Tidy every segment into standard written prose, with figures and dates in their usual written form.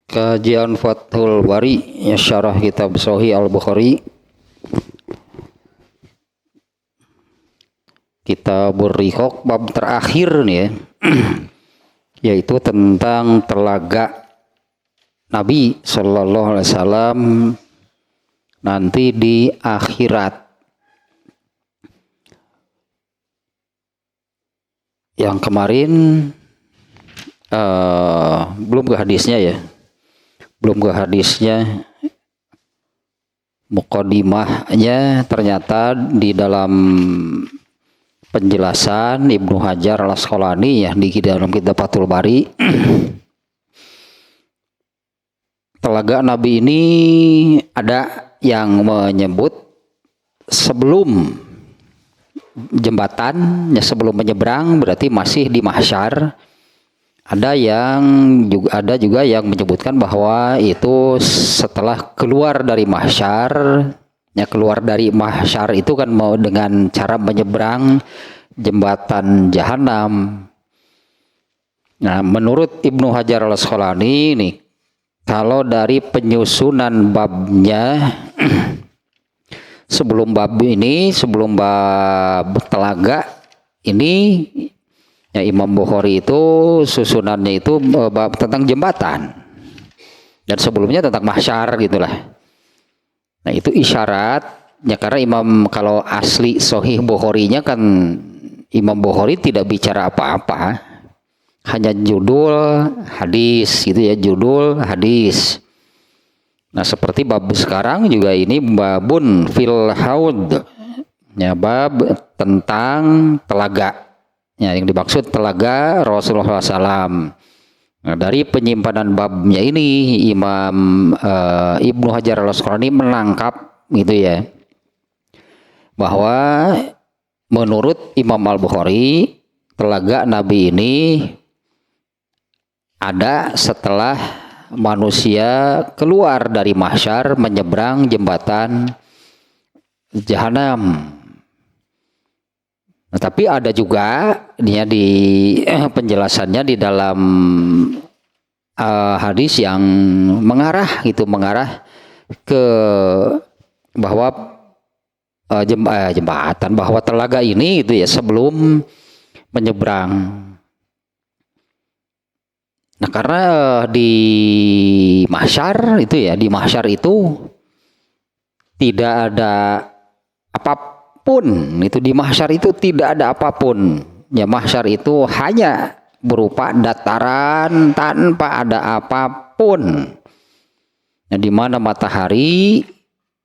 Kajian Fathul Bari ya, syarah kitab Sahih Al-Bukhari, Kitabur Riqaq, bab terakhir nih ya, yaitu tentang telaga Nabi Sallallahu Alaihi Wasallam nanti di akhirat. Yang kemarin belum ke hadisnya ya, muqaddimahnya ternyata di dalam penjelasan Ibnu Hajar Al-Asqalani ya di dalam kitab Fathul Bari, telaga Nabi ini ada yang menyebut sebelum jembatannya, sebelum menyeberang berarti masih di mahsyar. Ada juga yang menyebutkan bahwa itu setelah keluar dari mahsyar. Ya, keluar dari mahsyar itu kan mau dengan cara menyeberang jembatan Jahanam. Nah, menurut Ibnu Hajar Al-Asqalani ini, kalau dari penyusunan babnya sebelum bab telaga ini ya, Imam Bukhari itu susunannya itu bab tentang jembatan dan sebelumnya tentang mahsyar gitulah. Nah, itu isyaratnya karena kalau asli Sahih Bukharinya kan Imam Bukhari tidak bicara apa-apa, hanya judul hadis gitu ya, judul hadis. Nah, seperti bab sekarang juga ini babun fil haud, ya, bab tentang telaga. Ya, yang dimaksud telaga Rasulullah SAW. Nah, dari penyimpanan babnya ini Imam Ibnu Hajar Al-Asqalani menangkap gitu ya, bahwa menurut Imam Al-Bukhari telaga Nabi ini ada setelah manusia keluar dari mahsyar menyeberang jembatan Jahanam. Nah, tapi ada juga dia di penjelasannya di dalam hadis yang mengarah ke bahwa jembatan, bahwa telaga ini itu ya sebelum menyeberang. Nah, karena di mahsyar itu tidak ada apapun, itu di mahsyar itu tidak ada apapun. Ya, mahsyar itu hanya berupa dataran tanpa ada apapun. Nah, di mana matahari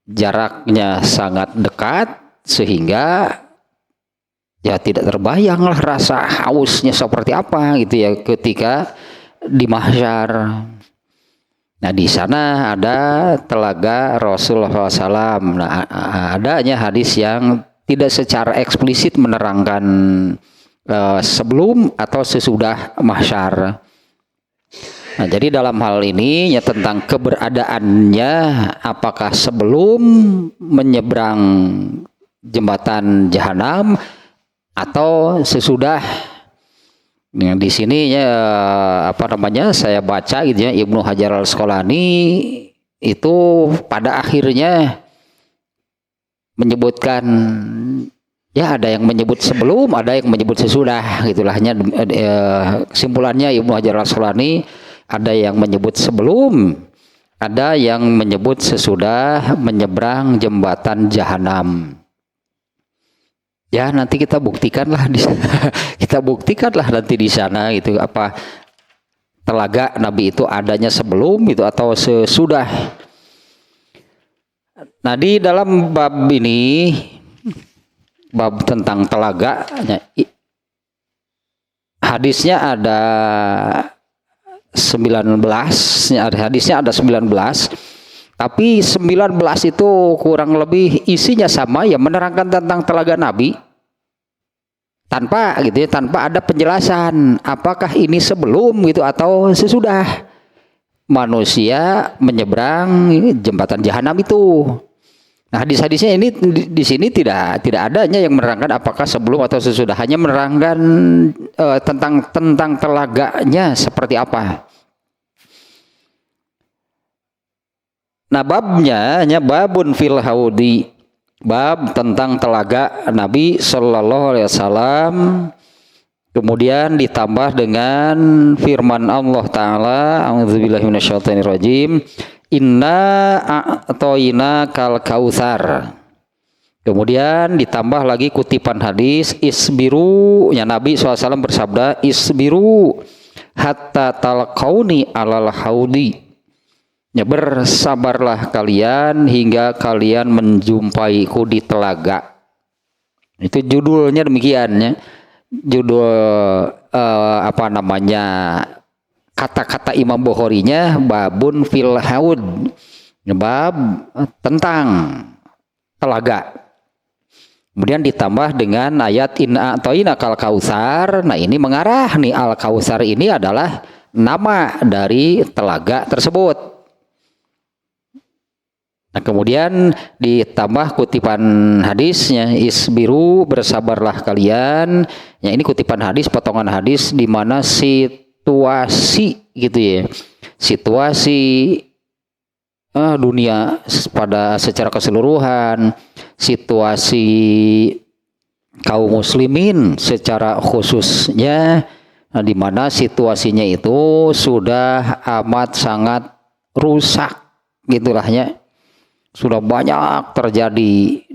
jaraknya sangat dekat sehingga ya tidak terbayanglah rasa hausnya seperti apa gitu ya ketika di mahsyar. Nah, di sana ada telaga Rasulullah SAW. Nah, adanya hadis yang tidak secara eksplisit menerangkan sebelum atau sesudah mahsyar. Nah, jadi dalam hal ini ya tentang keberadaannya, apakah sebelum menyeberang jembatan Jahanam atau sesudah. Nah, di sini ya saya baca gitu ya, Ibnu Hajar Al-Asqalani itu pada akhirnya menyebutkan ya ada yang menyebut sebelum, ada yang menyebut sesudah gitulah. Kesimpulannya Ibnu Hajar Al-Asqalani ada yang menyebut sebelum, ada yang menyebut sesudah menyeberang jembatan Jahanam. Ya, nanti kita buktikanlah di sana. Nanti di sana gitu apa telaga Nabi itu adanya sebelum itu atau sesudah. Nah, di dalam bab ini, bab tentang telaga, hadisnya ada 19, hadisnya ada 19. Tapi 19 itu kurang lebih isinya sama ya, menerangkan tentang telaga Nabi tanpa ada penjelasan apakah ini sebelum gitu atau sesudah manusia menyeberang jembatan Jahanam itu. Nah, hadis-hadisnya ini di sini tidak adanya yang menerangkan apakah sebelum atau sesudah, hanya menerangkan tentang telaganya seperti apa. Nah babnya hanya babun fil haudi, bab tentang telaga Nabi Shallallahu Alaihi Wasallam. Kemudian ditambah dengan firman Allah Ta'ala, a'udzubillahi minasyaitonirrajim, inna a'toina kal kautsar. Kemudian ditambah lagi kutipan hadis, isbiru, ya Nabi SAW bersabda, isbiru hatta talqauni alal haudi. Ya bersabarlah kalian hingga kalian menjumpaiku di telaga. Itu judulnya demikian ya. Judul kata-kata Imam Bukhari-nya babun fil haud, bab tentang telaga. Kemudian ditambah dengan ayat inna a'toina kal kautsar. Nah ini mengarah nih, al kautsar ini adalah nama dari telaga tersebut. Nah kemudian ditambah kutipan hadisnya, isbiru, bersabarlah kalian. Ya ini kutipan hadis, potongan hadis di mana situasi gitu ya, situasi dunia pada secara keseluruhan, situasi kaum muslimin secara khususnya, di mana situasinya itu sudah amat sangat rusak gitulah ya. Sudah banyak terjadi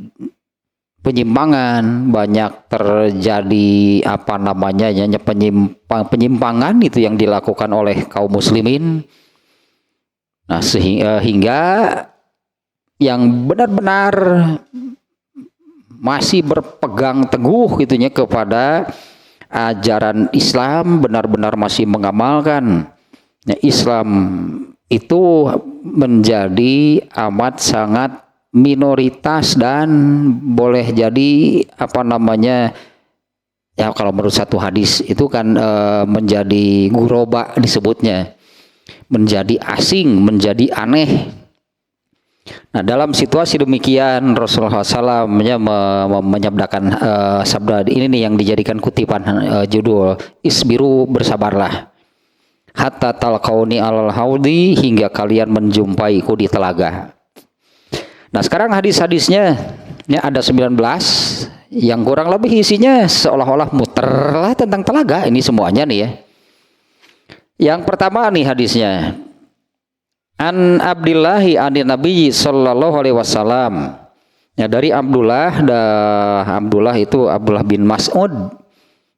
penyimpangan, banyak terjadi penyimpangan itu yang dilakukan oleh kaum muslimin. Nah, hingga yang benar-benar masih berpegang teguh gitunya kepada ajaran Islam, benar-benar masih mengamalkan Islam itu menjadi amat sangat minoritas dan boleh jadi ya kalau menurut satu hadis itu kan menjadi guroba disebutnya, menjadi asing, menjadi aneh. Nah dalam situasi demikian Rasulullah SAW menyabdakan sabda ini nih yang dijadikan kutipan judul isbiru, bersabarlah, hatta talqauni alal haudi, hingga kalian menjumpaiku di telaga. Nah sekarang hadis-hadisnya ya ada 19 yang kurang lebih isinya seolah-olah muter lah tentang telaga ini semuanya nih ya. Yang pertama nih hadisnya, an Abdillahi anin Nabi sallallahu alaihi wasallam, ya dari Abdullah itu Abdullah bin Mas'ud.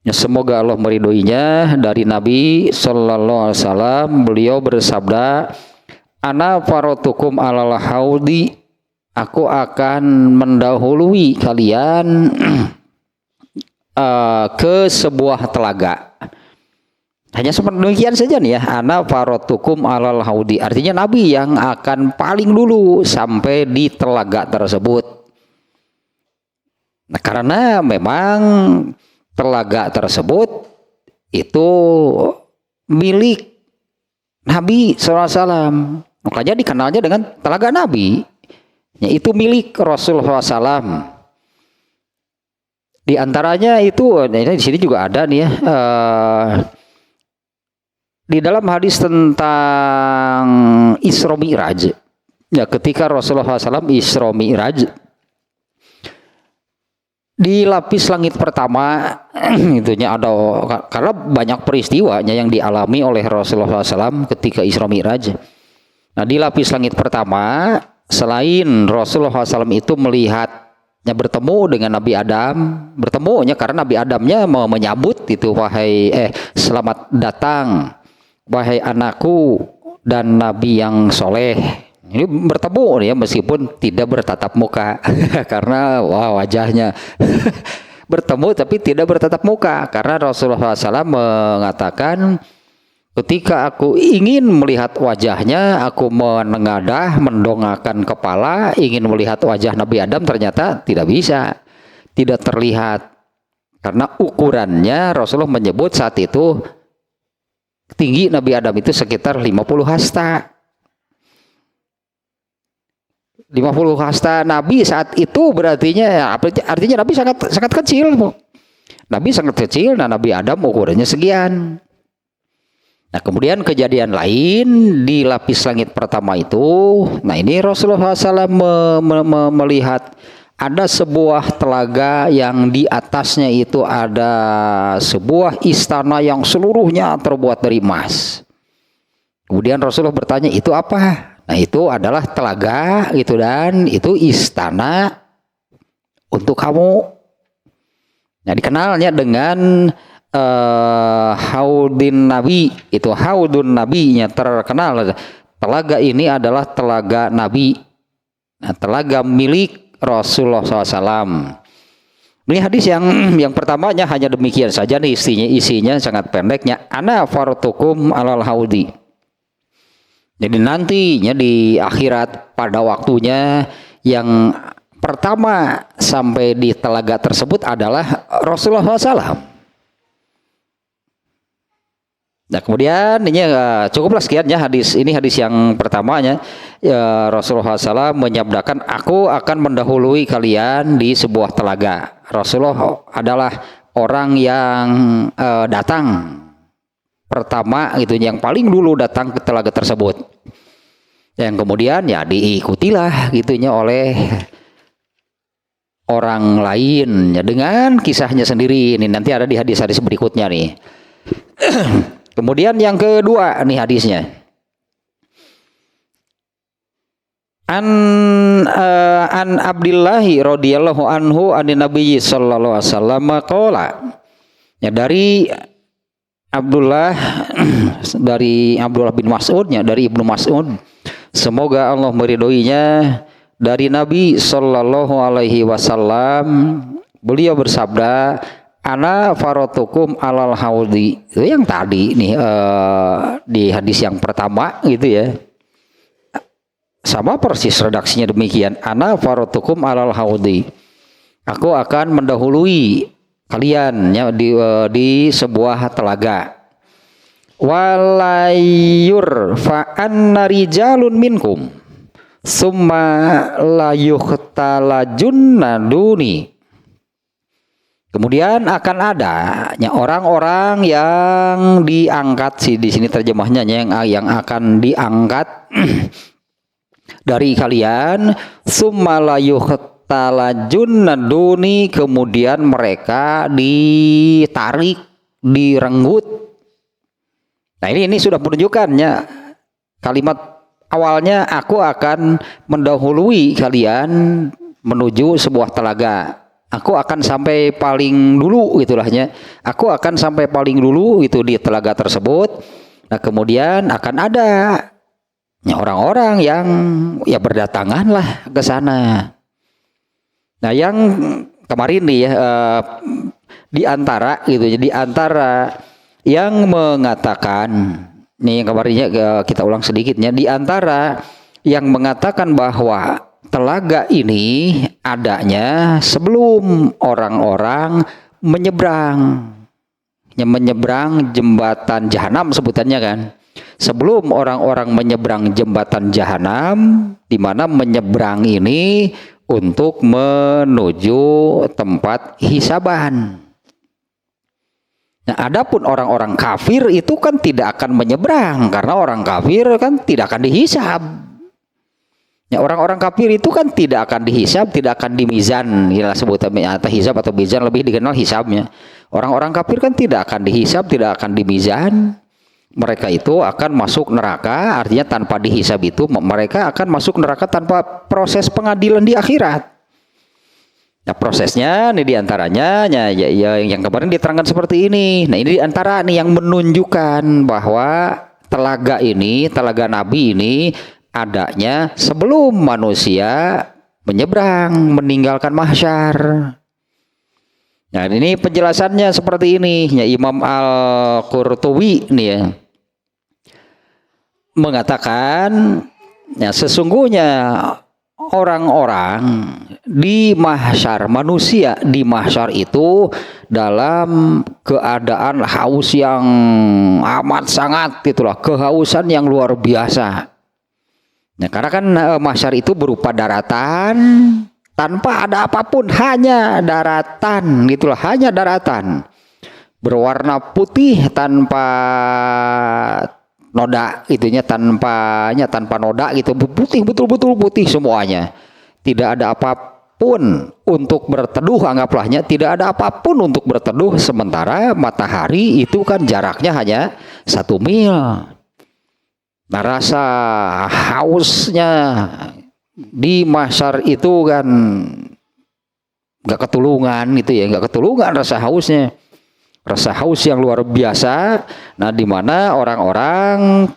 Ya, semoga Allah meridhoinya, dari Nabi Sallallahu Alaihi Wasallam, beliau bersabda, ana farotukum alal haudi, aku akan mendahului kalian ke sebuah telaga. Hanya seperti demikian saja nih ya, ana farotukum alal haudi, artinya Nabi yang akan paling dulu sampai di telaga tersebut. Nah karena memang telaga tersebut itu milik Nabi SAW, makanya dikenalnya dengan telaga Nabi. Ya, itu milik Rasulullah SAW. Di antaranya itu, ini di sini juga ada nih ya, di dalam hadis tentang Isra Mi'raj. Ya, ketika Rasulullah SAW Isra Mi'raj di lapis langit pertama itunya ada, karena banyak peristiwanya yang dialami oleh Rasulullah SAW ketika Isra Mi'raj. Nah di lapis langit pertama, selain Rasulullah SAW itu melihatnya bertemu dengan Nabi Adam, bertemunya karena Nabi Adamnya mau menyambut itu, selamat datang wahai anakku dan Nabi yang soleh. Ini bertemu ya, meskipun tidak bertatap muka karena wajahnya bertemu tapi tidak bertatap muka, karena Rasulullah SAW mengatakan ketika aku ingin melihat wajahnya, aku menengadah, mendongakkan kepala ingin melihat wajah Nabi Adam, ternyata tidak bisa, tidak terlihat, karena ukurannya Rasulullah menyebut saat itu tinggi Nabi Adam itu sekitar 50 hasta. 50 hasta Nabi saat itu artinya Nabi sangat kecil. Nabi sangat kecil, nah Nabi Adam ukurannya sekian. Nah, kemudian kejadian lain di lapis langit pertama itu, nah ini Rasulullah SAW melihat ada sebuah telaga yang di atasnya itu ada sebuah istana yang seluruhnya terbuat dari emas. Kemudian Rasulullah bertanya, itu apa? Nah, itu adalah telaga gitu, dan itu istana untuk kamu. Nah, dikenalnya dengan Haudin Nabi, itu Haudun Nabinya terkenal. Telaga ini adalah telaga Nabi, nah, telaga milik Rasulullah SAW. Ini hadis yang pertamanya hanya demikian saja nih, isinya sangat pendeknya. Ana fartukum alal haudi. Jadi nantinya di akhirat pada waktunya yang pertama sampai di telaga tersebut adalah Rasulullah SAW. Nah, kemudian ini cukuplah sekian ya hadis ini, hadis yang pertamanya ya, Rasulullah SAW menyabdakan, aku akan mendahului kalian di sebuah telaga. Rasulullah adalah orang yang datang pertama gitu, yang paling dulu datang ke telaga tersebut. Yang kemudian ya diikutilah gitunya oleh orang lain ya, dengan kisahnya sendiri. Ini nanti ada di hadis-hadis berikutnya nih. Kemudian yang kedua nih hadisnya. An Abdillahi radhiyallahu anhu an Nabi sallallahu alaihi wasallam qala. Ya, dari Abdullah dari Abdullah bin Mas'ud, ya, dari Ibnu Mas'ud, semoga Allah meridhoinya, dari Nabi sallallahu alaihi wasallam, beliau bersabda, ana faratukum alal haudi. Itu yang tadi nih di hadis yang pertama gitu ya. Sama persis redaksinya demikian. Ana faratukum alal haudi. Aku akan mendahului kalian ya, di sebuah telaga. Walayur fa'anna rijalun minkum summa la yukhtalajunna duni. Kemudian akan adanya orang-orang yang diangkat, sih di sini terjemahnya yang akan diangkat dari kalian, summa la yukhtalajunna duni, kemudian mereka ditarik, direnggut. Nah, ini sudah menunjukkannya kalimat awalnya, aku akan mendahului kalian menuju sebuah telaga. Aku akan sampai paling dulu gitulahnya. Aku akan sampai paling dulu itu di telaga tersebut. Nah, kemudian akan ada ya, orang-orang yang ya berdatangan lah ke sana. Nah, yang kemarin nih ya di antara gitu, di antara yang mengatakan, nih yang kemarinnya kita ulang sedikitnya, di antara yang mengatakan bahwa telaga ini adanya sebelum orang-orang menyeberang jembatan Jahanam sebutannya kan. Sebelum orang-orang menyeberang jembatan Jahanam, di mana menyeberang ini untuk menuju tempat hisaban. Nah, adapun orang-orang kafir itu kan tidak akan menyeberang, karena orang kafir kan tidak akan dihisab. Ya, orang-orang kafir itu kan tidak akan dihisab, tidak akan dimizan, ya sebutannya atau hisab atau mizan, lebih dikenal hisabnya. Orang-orang kafir kan tidak akan dihisab, tidak akan dimizan. Mereka itu akan masuk neraka, artinya tanpa dihisab itu mereka akan masuk neraka tanpa proses pengadilan di akhirat. Nah, prosesnya ini diantaranya ya, yang kemarin diterangkan seperti ini. Nah, ini diantara nih yang menunjukkan bahwa telaga ini, telaga Nabi ini adanya sebelum manusia menyeberang, meninggalkan mahsyar. Nah, ini penjelasannya seperti ini. Ya, Imam Al-Qurtubi nih ya, mengatakan ya, sesungguhnya orang-orang di mahsyar, manusia di mahsyar itu dalam keadaan haus yang amat sangat, itulah kehausan yang luar biasa. Nah, karena kan mahsyar itu berupa daratan tanpa ada apapun, hanya daratan, gitulah, hanya daratan. berwarna putih tanpa noda, itunya tanpa noda gitu, putih, betul-betul putih semuanya. Tidak ada apapun untuk berteduh, anggaplah tidak ada apapun untuk berteduh, sementara matahari itu kan jaraknya hanya 1 mil. Nah, rasa hausnya di mahsyar itu kan nggak ketulungan gitu ya, nggak ketulungan rasa hausnya. Rasa haus yang luar biasa. Nah, di mana orang-orang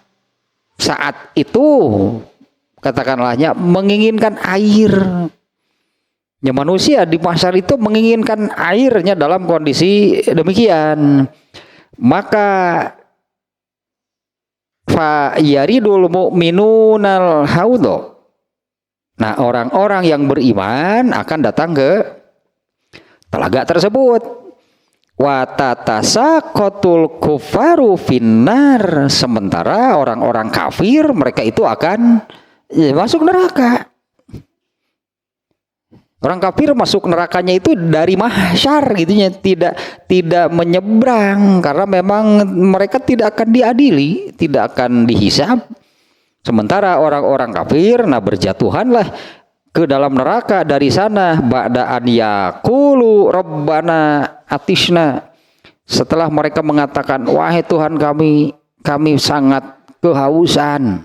saat itu katakanlahnya menginginkan air. Ya, manusia di mahsyar itu menginginkan airnya dalam kondisi demikian. Maka fa yaridul mu'minunal haudho. Nah, orang-orang yang beriman akan datang ke telaga tersebut. Wa tatasaqatul kufaru finnar, sementara orang-orang kafir mereka itu akan masuk neraka. Orang kafir masuk nerakanya itu dari mahsyar gitunya, tidak menyeberang karena memang mereka tidak akan diadili, tidak akan dihisab. Sementara orang-orang kafir nah berjatuhanlah ke dalam neraka dari sana, ba'da an yaqulu rabbana atisna, setelah mereka mengatakan wahai Tuhan kami sangat kehausan,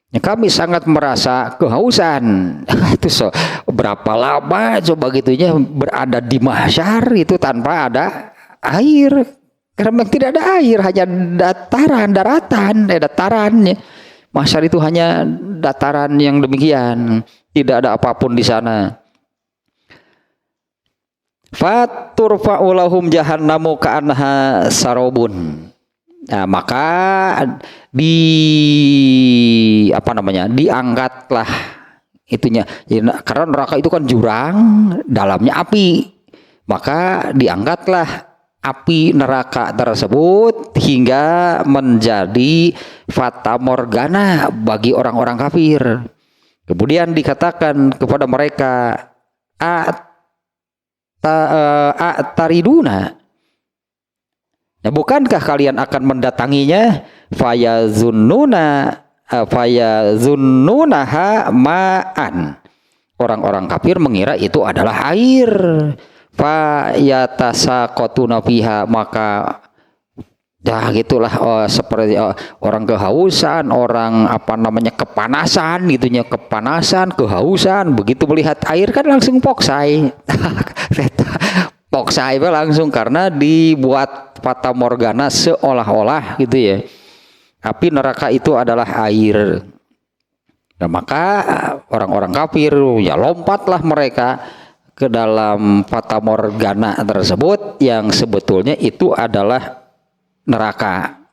ya, kami sangat merasa kehausan. Itu berapa lama coba gitunya berada di mahsyar itu tanpa ada air, karena tidak ada air, hanya daratan ya. Mahsyar itu hanya dataran yang demikian, tidak ada apapun di sana. Faturfa'u lahum jahannamu ka'annaha sarobun. Nah, maka diangkatlah itunya. Karena neraka itu kan jurang, dalamnya api. Maka diangkatlah api neraka tersebut hingga menjadi fata morgana bagi orang-orang kafir. Kemudian dikatakan kepada mereka, tariduna, nah, bukankah kalian akan mendatanginya? Fayazunnunaha ma'an. Orang-orang kafir mengira itu adalah air. Fayatasaqatuna fiha, maka ya gitulah seperti orang kehausan, orang kepanasan gitunya, kehausan, begitu melihat air kan langsung poksai. Poksai langsung karena dibuat fata morgana seolah-olah gitu ya. Api neraka itu adalah air. Nah, maka orang-orang kafir ya lompatlah mereka ke dalam fata morgana tersebut yang sebetulnya itu adalah neraka.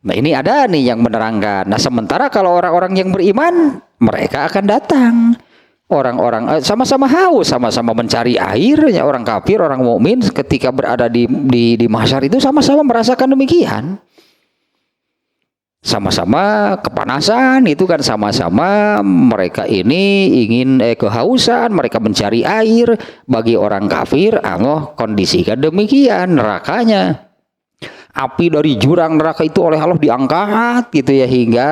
Nah, ini ada nih yang menerangkan. Nah, sementara kalau orang-orang yang beriman mereka akan datang. Orang-orang sama-sama haus, sama-sama mencari air. Ya, orang kafir, orang mukmin ketika berada di mahsyar itu sama-sama merasakan demikian. Sama-sama kepanasan itu kan, sama-sama mereka ini ingin kehausan, mereka mencari air. Bagi orang kafir kondisikan demikian nerakanya. Api dari jurang neraka itu oleh Allah diangkat gitu ya, hingga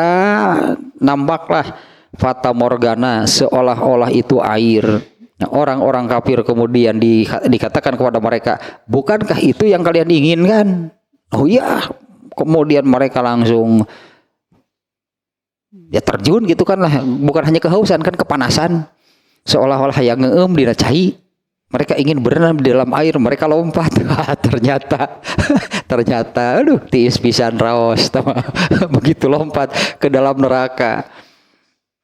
nampaklah fata morgana seolah-olah itu air. Nah, orang-orang kafir kemudian dikatakan kepada mereka, bukankah itu yang kalian inginkan? Oh iya. Kemudian mereka langsung ya terjun gitu kan lah, bukan hanya kehausan kan, kepanasan, seolah-olah yang ngeem dina cai. Mereka ingin berenang di dalam air, mereka lompat. ternyata aduh tiis pisan raos begitu lompat ke dalam neraka.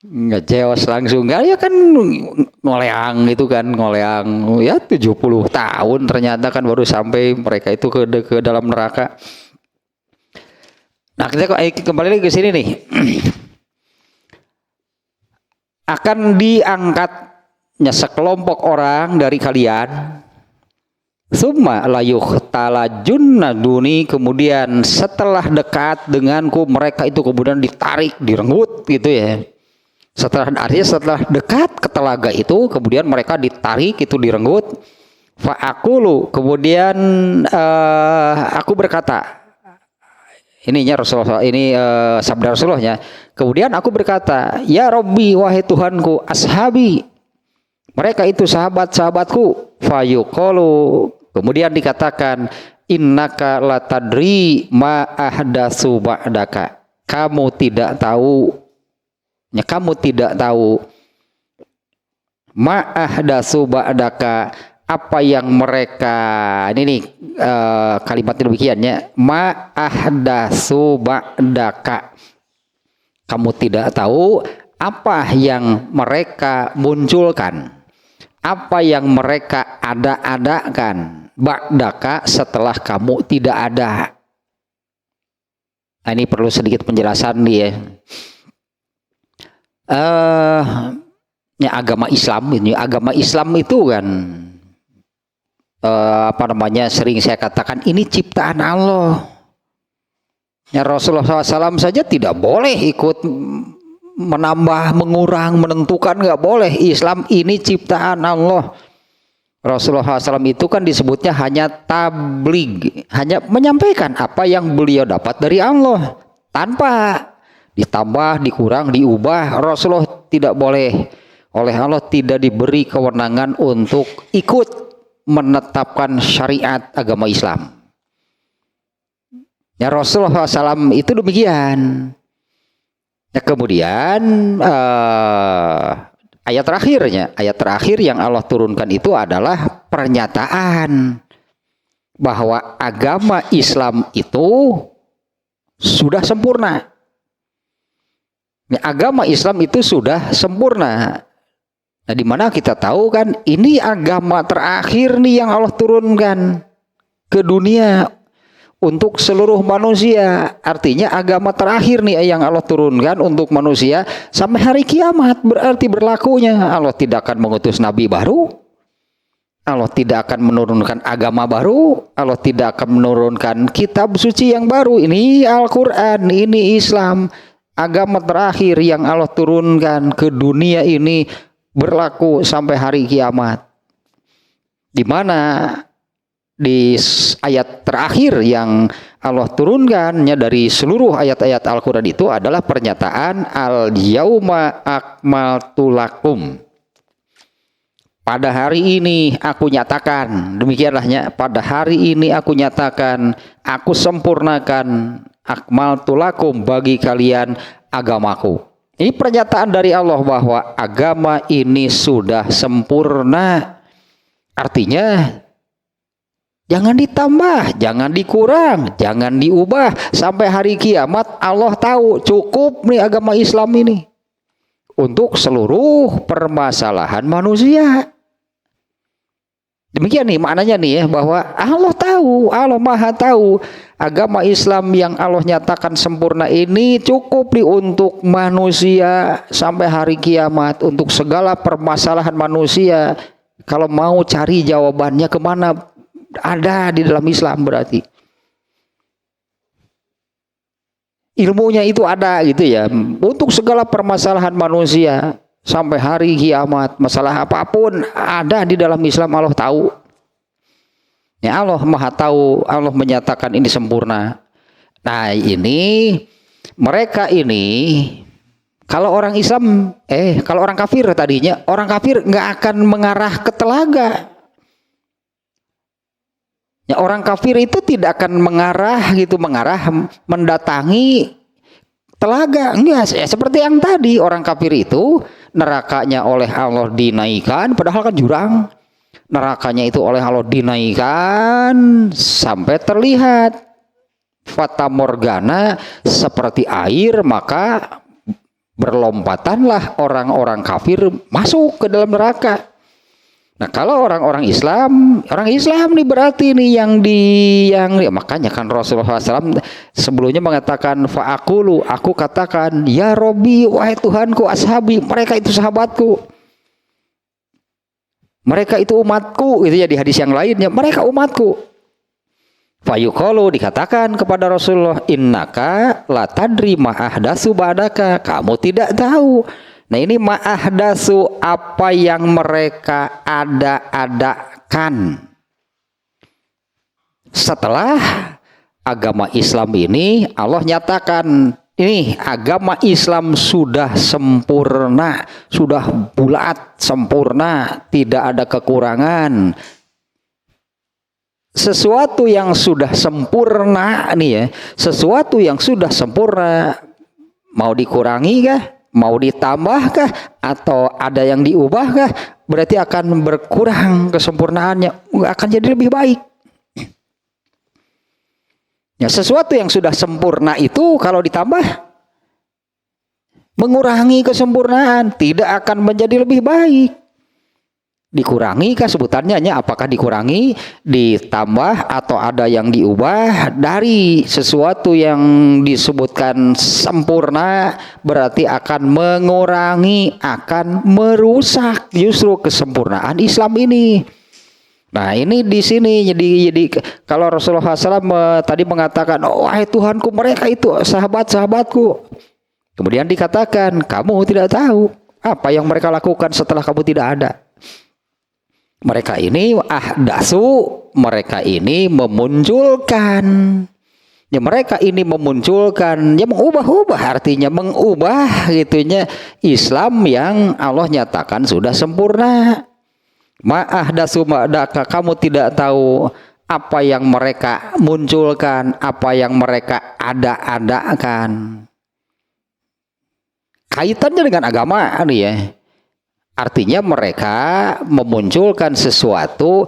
Ngeceos langsung ya kan, ngoleang gitu kan, ngoleang ya 70 tahun ternyata kan baru sampai mereka itu ke dalam neraka. Nah, kita kembali lagi ke sini nih. Akan diangkatnya sekelompok orang dari kalian, summa layuh talajunna duni, kemudian setelah dekat denganku mereka itu kemudian ditarik, direnggut gitu ya. Setelah dekat ke telaga itu kemudian mereka ditarik itu, direnggut. Fa'akulu, kemudian aku berkata, ininya Rasulullah, ini sabda Rasulullahnya. Kemudian aku berkata, ya Robbi, wahai Tuhanku, ashabi, mereka itu sahabat-sahabatku. Fayuqalu, kemudian dikatakan, innaka latadri ma ahdatsu ba'daka. Kamu tidak tahu, ma ahdatsu ba'daka, apa yang mereka, ini nih kalimatnya demikiannya, ma ahdatsu ba'daka, kamu tidak tahu apa yang mereka munculkan, apa yang mereka ada-adakan ba'daka, setelah kamu tidak ada. Nah, ini perlu sedikit penjelasan nih ya. Ya, agama Islam itu kan sering saya katakan ini ciptaan Allah. Ya, Rasulullah SAW saja tidak boleh ikut menambah, mengurang, menentukan, nggak boleh. Islam ini ciptaan Allah. Rasulullah SAW itu kan disebutnya hanya tabligh, hanya menyampaikan apa yang beliau dapat dari Allah, tanpa ditambah, dikurang, diubah. Rasulullah tidak boleh, oleh Allah tidak diberi kewenangan untuk ikut menetapkan syariat agama Islam. Ya, Rasulullah SAW itu demikian. Ya, kemudian ayat terakhir yang Allah turunkan itu adalah pernyataan bahwa agama Islam itu sudah sempurna. Ya, agama Islam itu sudah sempurna. Nah, di mana kita tahu kan ini agama terakhir nih yang Allah turunkan ke dunia untuk seluruh manusia. Artinya agama terakhir nih yang Allah turunkan untuk manusia sampai hari kiamat. Berarti berlakunya Allah tidak akan mengutus nabi baru, Allah tidak akan menurunkan agama baru, Allah tidak akan menurunkan kitab suci yang baru. Ini Al-Quran, ini Islam, agama terakhir yang Allah turunkan ke dunia ini, berlaku sampai hari kiamat. Di mana di ayat terakhir yang Allah turunkannya dari seluruh ayat-ayat Al-Quran itu adalah pernyataan al-yauma akmaltu lakum. Pada hari ini aku nyatakan, demikianlahnya, pada hari ini aku nyatakan, aku sempurnakan akmaltu lakum, bagi kalian agamaku. Ini pernyataan dari Allah bahwa agama ini sudah sempurna. Artinya jangan ditambah, jangan dikurang, jangan diubah. Sampai hari kiamat Allah tahu cukup nih agama Islam ini untuk seluruh permasalahan manusia. Demikian nih maknanya nih ya, bahwa Allah tahu, Allah Maha tahu agama Islam yang Allah nyatakan sempurna ini cukup nih untuk manusia sampai hari kiamat, untuk segala permasalahan manusia. Kalau mau cari jawabannya kemana, ada di dalam Islam. Berarti ilmunya itu ada gitu ya, untuk segala permasalahan manusia sampai hari kiamat. Masalah apapun ada di dalam Islam, Allah tahu. Ya, Allah Maha tahu, Allah menyatakan ini sempurna. Nah, ini mereka ini, kalau orang Islam, kalau orang kafir tadinya, orang kafir nggak akan mengarah ke telaga. Ya, orang kafir itu tidak akan mengarah mendatangi telaga. Enggak, ya, seperti yang tadi, orang kafir itu nerakanya oleh Allah dinaikkan, padahal kan jurang. Nerakanya itu oleh Allah dinaikkan sampai terlihat fata morgana seperti air, maka berlompatanlah orang-orang kafir masuk ke dalam neraka. Nah, kalau orang Islam nih berarti nih yang makanya kan Rasulullah SAW sebelumnya mengatakan fa'akulu, aku katakan, ya Robbi, wahai Tuhanku, ashabi, mereka itu sahabatku, mereka itu umatku, gitu ya, di hadis yang lainnya, mereka umatku. Fayuqalu, dikatakan kepada Rasulullah, innaka la tadri ma ahdatsu ba'daka, kamu tidak tahu Nah ini ma'ahdasu, apa yang mereka ada-adakan setelah agama Islam ini. Allah nyatakan ini agama Islam sudah sempurna, sudah bulat sempurna, tidak ada kekurangan. Sesuatu yang sudah sempurna nih ya, sesuatu yang sudah sempurna mau dikurangi kah, mau ditambah kah, atau ada yang diubah kah, berarti akan berkurang kesempurnaannya, akan jadi lebih baik. Ya, sesuatu yang sudah sempurna itu kalau ditambah mengurangi kesempurnaan, tidak akan menjadi lebih baik. Dikurangi kah sebutannya, apakah dikurangi, ditambah, atau ada yang diubah dari sesuatu yang disebutkan sempurna, berarti akan mengurangi, akan merusak justru kesempurnaan Islam ini. Nah ini di sini jadi kalau Rasulullah SAW tadi mengatakan, oh wahai Tuhanku, mereka itu sahabat-sahabatku. Kemudian dikatakan, kamu tidak tahu apa yang mereka lakukan setelah kamu tidak ada. Mereka ini ahdasu, mereka ini memunculkan. Ya mereka ini memunculkan, ya mengubah-ubah, artinya mengubah gitunya Islam yang Allah nyatakan sudah sempurna. Ma'ahdasu ma'daka, kamu tidak tahu apa yang mereka munculkan, apa yang mereka ada-adakan. Kaitannya dengan agama nih ya. Artinya mereka memunculkan sesuatu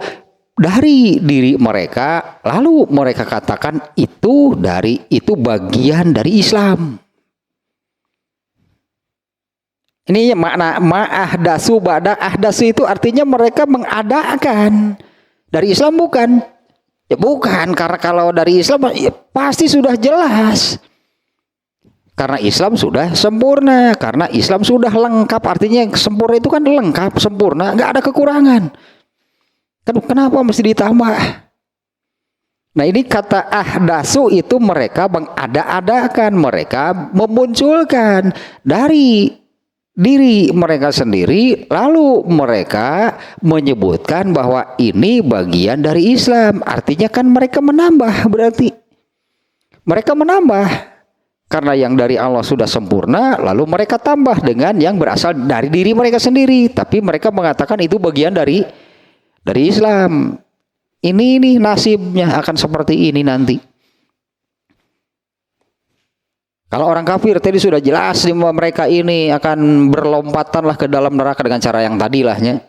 dari diri mereka, lalu mereka katakan itu bagian dari Islam. Ini makna ma'ahdasu ba'da. Ahdasu itu artinya mereka mengadakan. Dari Islam bukan. Ya bukan, karena kalau dari Islam ya pasti sudah jelas. Karena Islam sudah sempurna, karena Islam sudah lengkap. Artinya sempurna itu kan lengkap, sempurna, nggak ada kekurangan. Kenapa mesti ditambah? Nah ini kata ahdasu itu mereka mengada-adakan, mereka memunculkan dari diri mereka sendiri, lalu mereka menyebutkan bahwa ini bagian dari Islam. Artinya kan mereka menambah, berarti mereka menambah karena yang dari Allah sudah sempurna, lalu mereka tambah dengan yang berasal dari diri mereka sendiri, tapi mereka mengatakan itu bagian dari Islam. Ini nasibnya akan seperti ini nanti. Kalau orang kafir tadi sudah jelas bahwa mereka ini akan berlompatanlah ke dalam neraka dengan cara yang tadilahnya.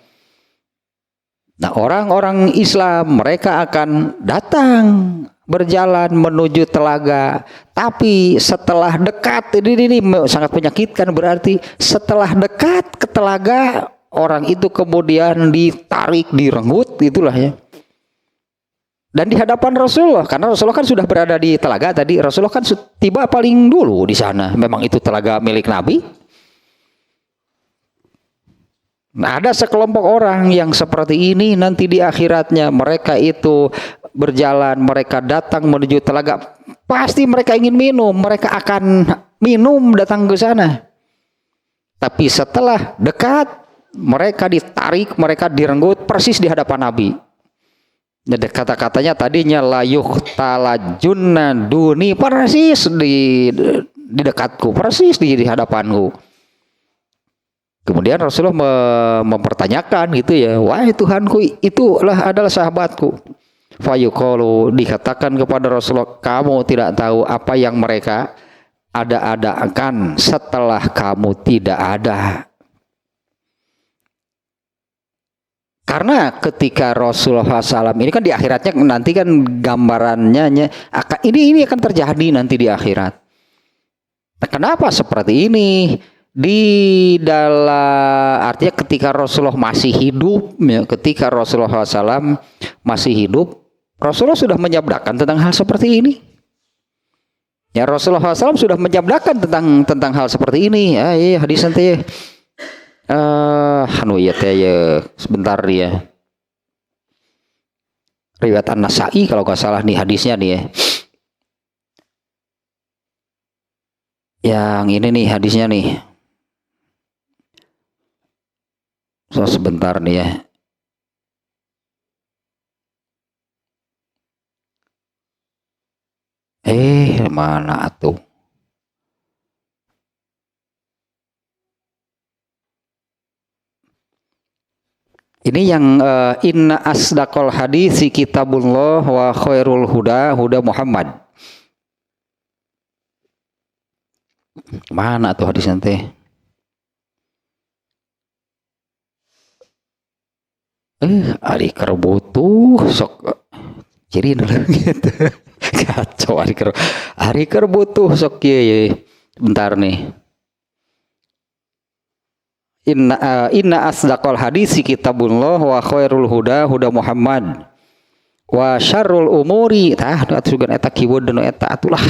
Nah, orang-orang Islam mereka akan datang berjalan menuju telaga, tapi setelah dekat ini sangat menyakitkan, berarti setelah dekat ke telaga orang itu kemudian ditarik, direnggut itulah ya. Dan di hadapan Rasulullah, karena Rasulullah kan sudah berada di telaga tadi, Rasulullah kan tiba paling dulu di sana. Memang itu telaga milik Nabi. Nah, ada sekelompok orang yang seperti ini nanti di akhiratnya, mereka itu berjalan, mereka datang menuju telaga, pasti mereka ingin minum, mereka akan minum datang ke sana. Tapi setelah dekat, mereka ditarik, mereka direnggut persis di hadapan Nabi. Jadi kata-katanya tadinya layuh talajunna duni, persis di dekatku, persis di hadapanku. Kemudian Rasulullah mempertanyakan gitu ya, wahai Tuhanku, itulah adalah sahabatku. Fayuqalu, dikatakan kepada Rasulullah, kamu tidak tahu apa yang mereka ada-adakan setelah kamu tidak ada. Karena ketika Rasulullah SAW ini kan di akhiratnya nanti kan gambarannya ini akan terjadi nanti di akhirat. Nah, kenapa seperti ini? Di dalam artinya ketika Rasulullah masih hidup, ya, ketika Rasulullah SAW masih hidup, Rasulullah sudah menyabdakan tentang hal seperti ini. Ya Rasulullah SAW sudah menyabdakan tentang hal seperti ini. Ya, iya hadis nanti. Ya sebentar ya. Riwayat An-Nasa'i kalau nggak salah nih hadisnya nih ya. Yang ini nih hadisnya nih. So sebentar nih ya. Mana tuh? Ini yang inna asdaqal hadisi kitabullah wa khairul huda huda Muhammad. Mana tuh hadis nanti? Ari keur butuh sok ciri gitu. Kacau ari keur butuh sok kieu. Bentar nih. Inna asdaqal hadisi kitabullah wa khairul huda huda Muhammad wa syarrul umuri tah atuh sugan eta keyword nu eta atulah.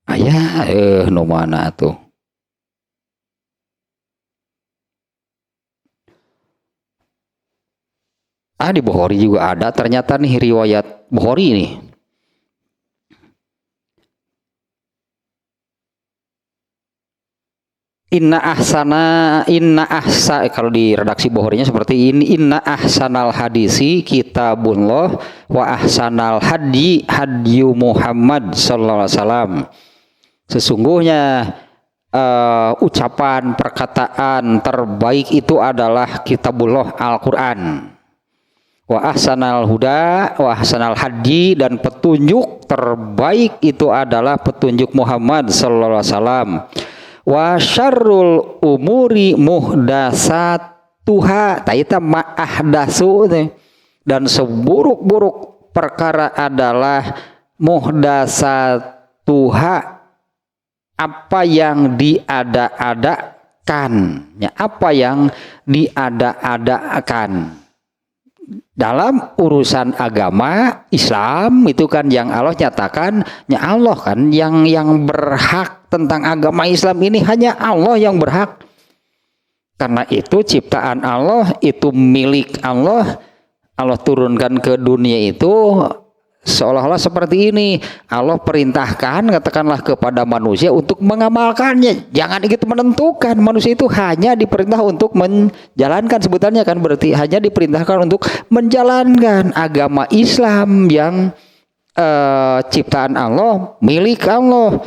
Aya nu mana tuh? Di Bukhari juga ada ternyata nih riwayat Bukhari nih. Inna ahsa kalau di redaksi Bukharinya seperti ini, inna ahsanal hadisi kitabullah wa ahsanal hadyu Muhammad sallallahu alaihi wasallam. Sesungguhnya ucapan perkataan terbaik itu adalah kitabullah Al-Qur'an. Wa ahsanal huda wa ahsanal hadyi, dan petunjuk terbaik itu adalah petunjuk Muhammad sallallahu alaihi wasallam. Wa syarrul umuri muhdasatuha, taita ma'ahdasu, dan seburuk-buruk perkara adalah muhdasatuha, apa yang diada-adakan, ya, apa yang diada-adakan dalam urusan agama Islam itu kan yang Allah nyatakan, ya Allah kan yang berhak tentang agama Islam ini hanya Allah yang berhak. Karena itu ciptaan Allah, itu milik Allah. Allah turunkan ke dunia itu seolah-olah seperti ini. Allah perintahkan katakanlah kepada manusia untuk mengamalkannya. Jangan gitu menentukan. Manusia itu hanya diperintah untuk menjalankan, sebutannya kan berarti hanya diperintahkan untuk menjalankan agama Islam yang ciptaan Allah, milik Allah.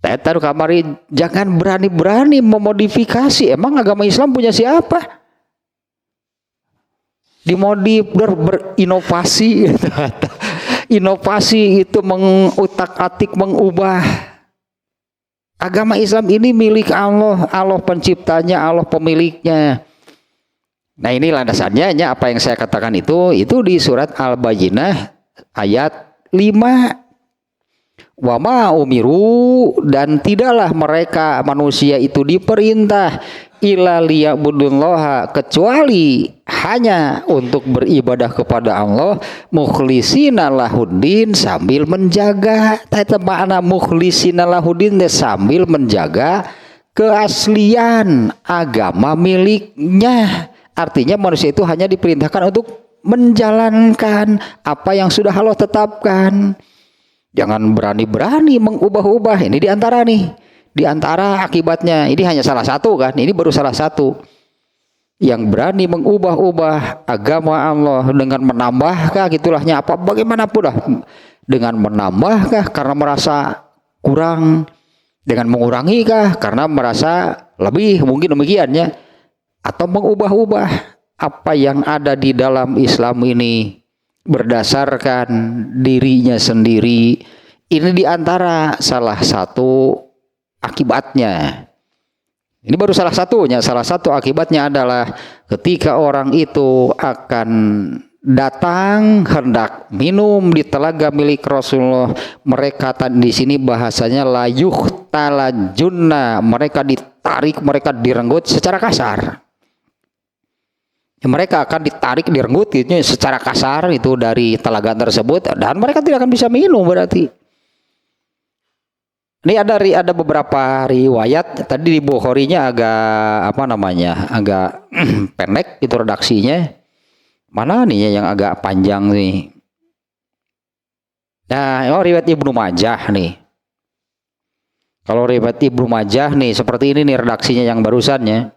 Tahu kamari, jangan berani-berani memodifikasi. Emang agama Islam punya siapa? Dimodif, berinovasi. Inovasi itu mengutak-atik, mengubah. Agama Islam ini milik Allah, Allah penciptanya, Allah pemiliknya. Nah ini landasannya, apa yang saya katakan itu di surat Al-Bayyinah ayat 5. Wa ma umiru, dan tidaklah mereka manusia itu diperintah illa liya'budullaha, kecuali hanya untuk beribadah kepada Allah, mukhlisina lahuddin, sambil menjaga, itu makna mukhlisina lahuddin, sambil menjaga keaslian agama miliknya. Artinya manusia itu hanya diperintahkan untuk menjalankan apa yang sudah Allah tetapkan. Jangan berani-berani mengubah-ubah. Ini diantara akibatnya. Ini hanya salah satu kan. Ini baru salah satu. Yang berani mengubah-ubah agama Allah dengan menambahkah gitulahnya apa bagaimanapun lah. Dengan menambahkah karena merasa kurang. Dengan mengurangikah karena merasa lebih, mungkin demikiannya. Atau mengubah-ubah apa yang ada di dalam Islam ini berdasarkan dirinya sendiri. Ini diantara salah satu akibatnya. Ini baru salah satunya. Salah satu akibatnya adalah ketika orang itu akan datang hendak minum di telaga milik Rasulullah, mereka di sini bahasanya layuh talajunna, mereka ditarik, mereka direnggut secara kasar. Mereka akan ditarik, direnggut gitu secara kasar itu dari telaga tersebut, dan mereka tidak akan bisa minum berarti. Ini ada beberapa riwayat, tadi di Bukharinya agak agak pendek itu redaksinya. Mana nih yang agak panjang nih? Nah, riwayat Ibnu Majah nih. Kalau riwayat Ibnu Majah nih seperti ini nih redaksinya yang barusannya.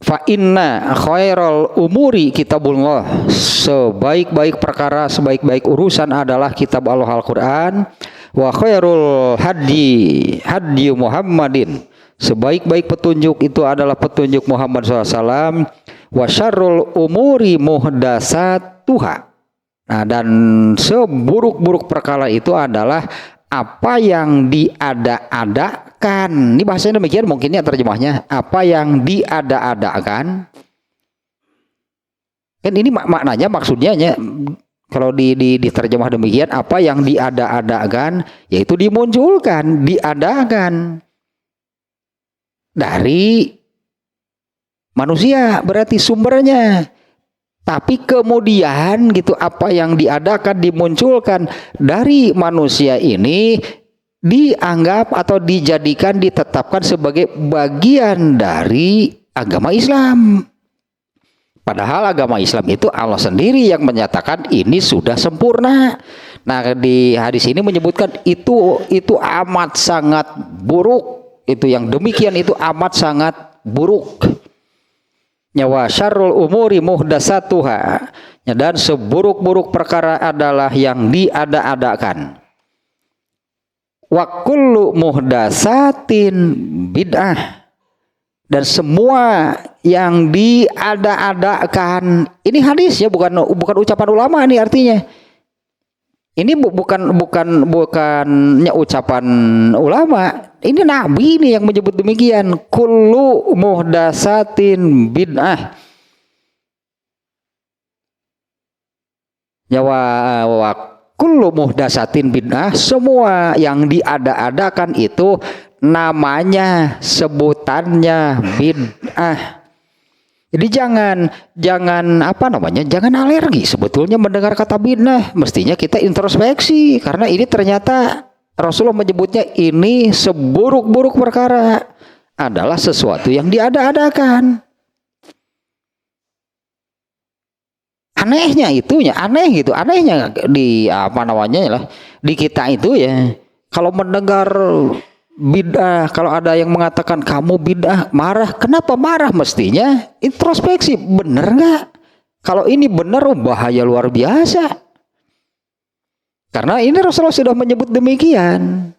Fa inna khairal umuri kitabullah. Sebaik-baik perkara, sebaik-baik urusan adalah kitab Allah Al-Qur'an. Wa khairul hadi Muhammadin. Sebaik-baik petunjuk itu adalah petunjuk Muhammad SAW. Wa syarrul umuri muhdasatuha. Nah, dan seburuk-buruk perkara itu adalah apa yang diada-adakan. Ini bahasanya demikian mungkinnya terjemahnya. Apa yang diada-adakan. Kan ini maknanya maksudnya kalau diterjemah demikian, apa yang diada-adakan yaitu dimunculkan, diadakan dari manusia, berarti sumbernya. Tapi kemudian gitu apa yang diadakan dimunculkan dari manusia ini dianggap atau dijadikan ditetapkan sebagai bagian dari agama Islam. Padahal agama Islam itu Allah sendiri yang menyatakan ini sudah sempurna. Nah, di hadis ini menyebutkan itu amat sangat buruk. Itu yang demikian itu amat sangat buruk. Nyawa syarrul umuri muhdasatuha, dan seburuk-buruk perkara adalah yang diada-adakan. Wa kullu muhdasatin bid'ah, dan semua yang diada-adakan. Ini hadis ya, bukan ucapan ulama ini artinya. Ini bukannya ucapan ulama. Ini Nabi ini yang menyebut demikian. Kullu muhdasatin bid'ah. Wa kullu muhdasatin bid'ah. Semua yang diada-adakan itu namanya, sebutannya bid'ah. Jadi jangan alergi sebetulnya mendengar kata bid'ah. Mestinya kita introspeksi karena ini ternyata Rasulullah menyebutnya ini seburuk-buruk perkara adalah sesuatu yang diada-adakan. Anehnya di kita itu ya, kalau mendengar bid'ah, kalau ada yang mengatakan kamu bid'ah, marah. Kenapa marah? Mestinya introspeksi, bener nggak? Kalau ini bener, bahaya luar biasa. Karena ini Rasulullah sudah menyebut demikian.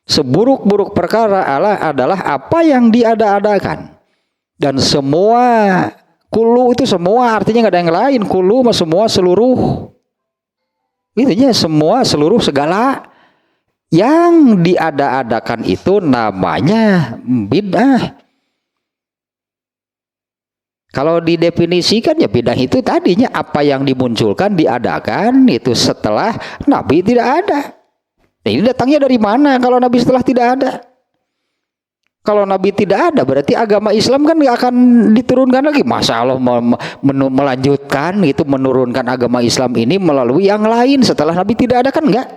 Seburuk-buruk perkara adalah apa yang diada-adakan. Dan semua, kulu itu semua, artinya nggak ada yang lain. Kulu semua, seluruh. Intinya semua, seluruh, segala yang diada-adakan itu namanya bid'ah. Kalau didefinisikan ya bid'ah itu tadinya apa yang dimunculkan, diadakan itu setelah Nabi tidak ada. Nah, ini datangnya dari mana kalau Nabi setelah tidak ada? Kalau Nabi tidak ada berarti agama Islam kan nggak akan diturunkan lagi. Masa Allah melanjutkan gitu, menurunkan agama Islam ini melalui yang lain setelah Nabi tidak ada? Kan enggak.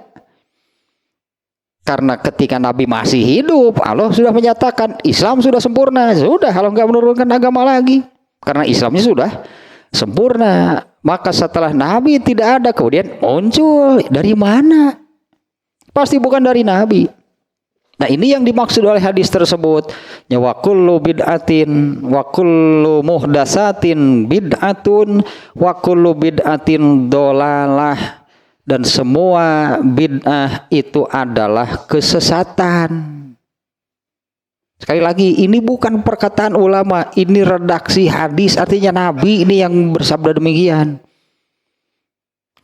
Karena ketika Nabi masih hidup, Allah sudah menyatakan Islam sudah sempurna. Sudah, Allah nggak menurunkan agama lagi. Karena Islamnya sudah sempurna. Maka setelah Nabi tidak ada, kemudian muncul dari mana? Pasti bukan dari Nabi. Nah, ini yang dimaksud oleh hadis tersebut. Wa kullu bid'atin wa kullu muhdasatin bid'atun wa kullu bid'atin dolalah. Dan semua bid'ah itu adalah kesesatan. Sekali lagi, ini bukan perkataan ulama, ini redaksi hadis, artinya Nabi ini yang bersabda demikian.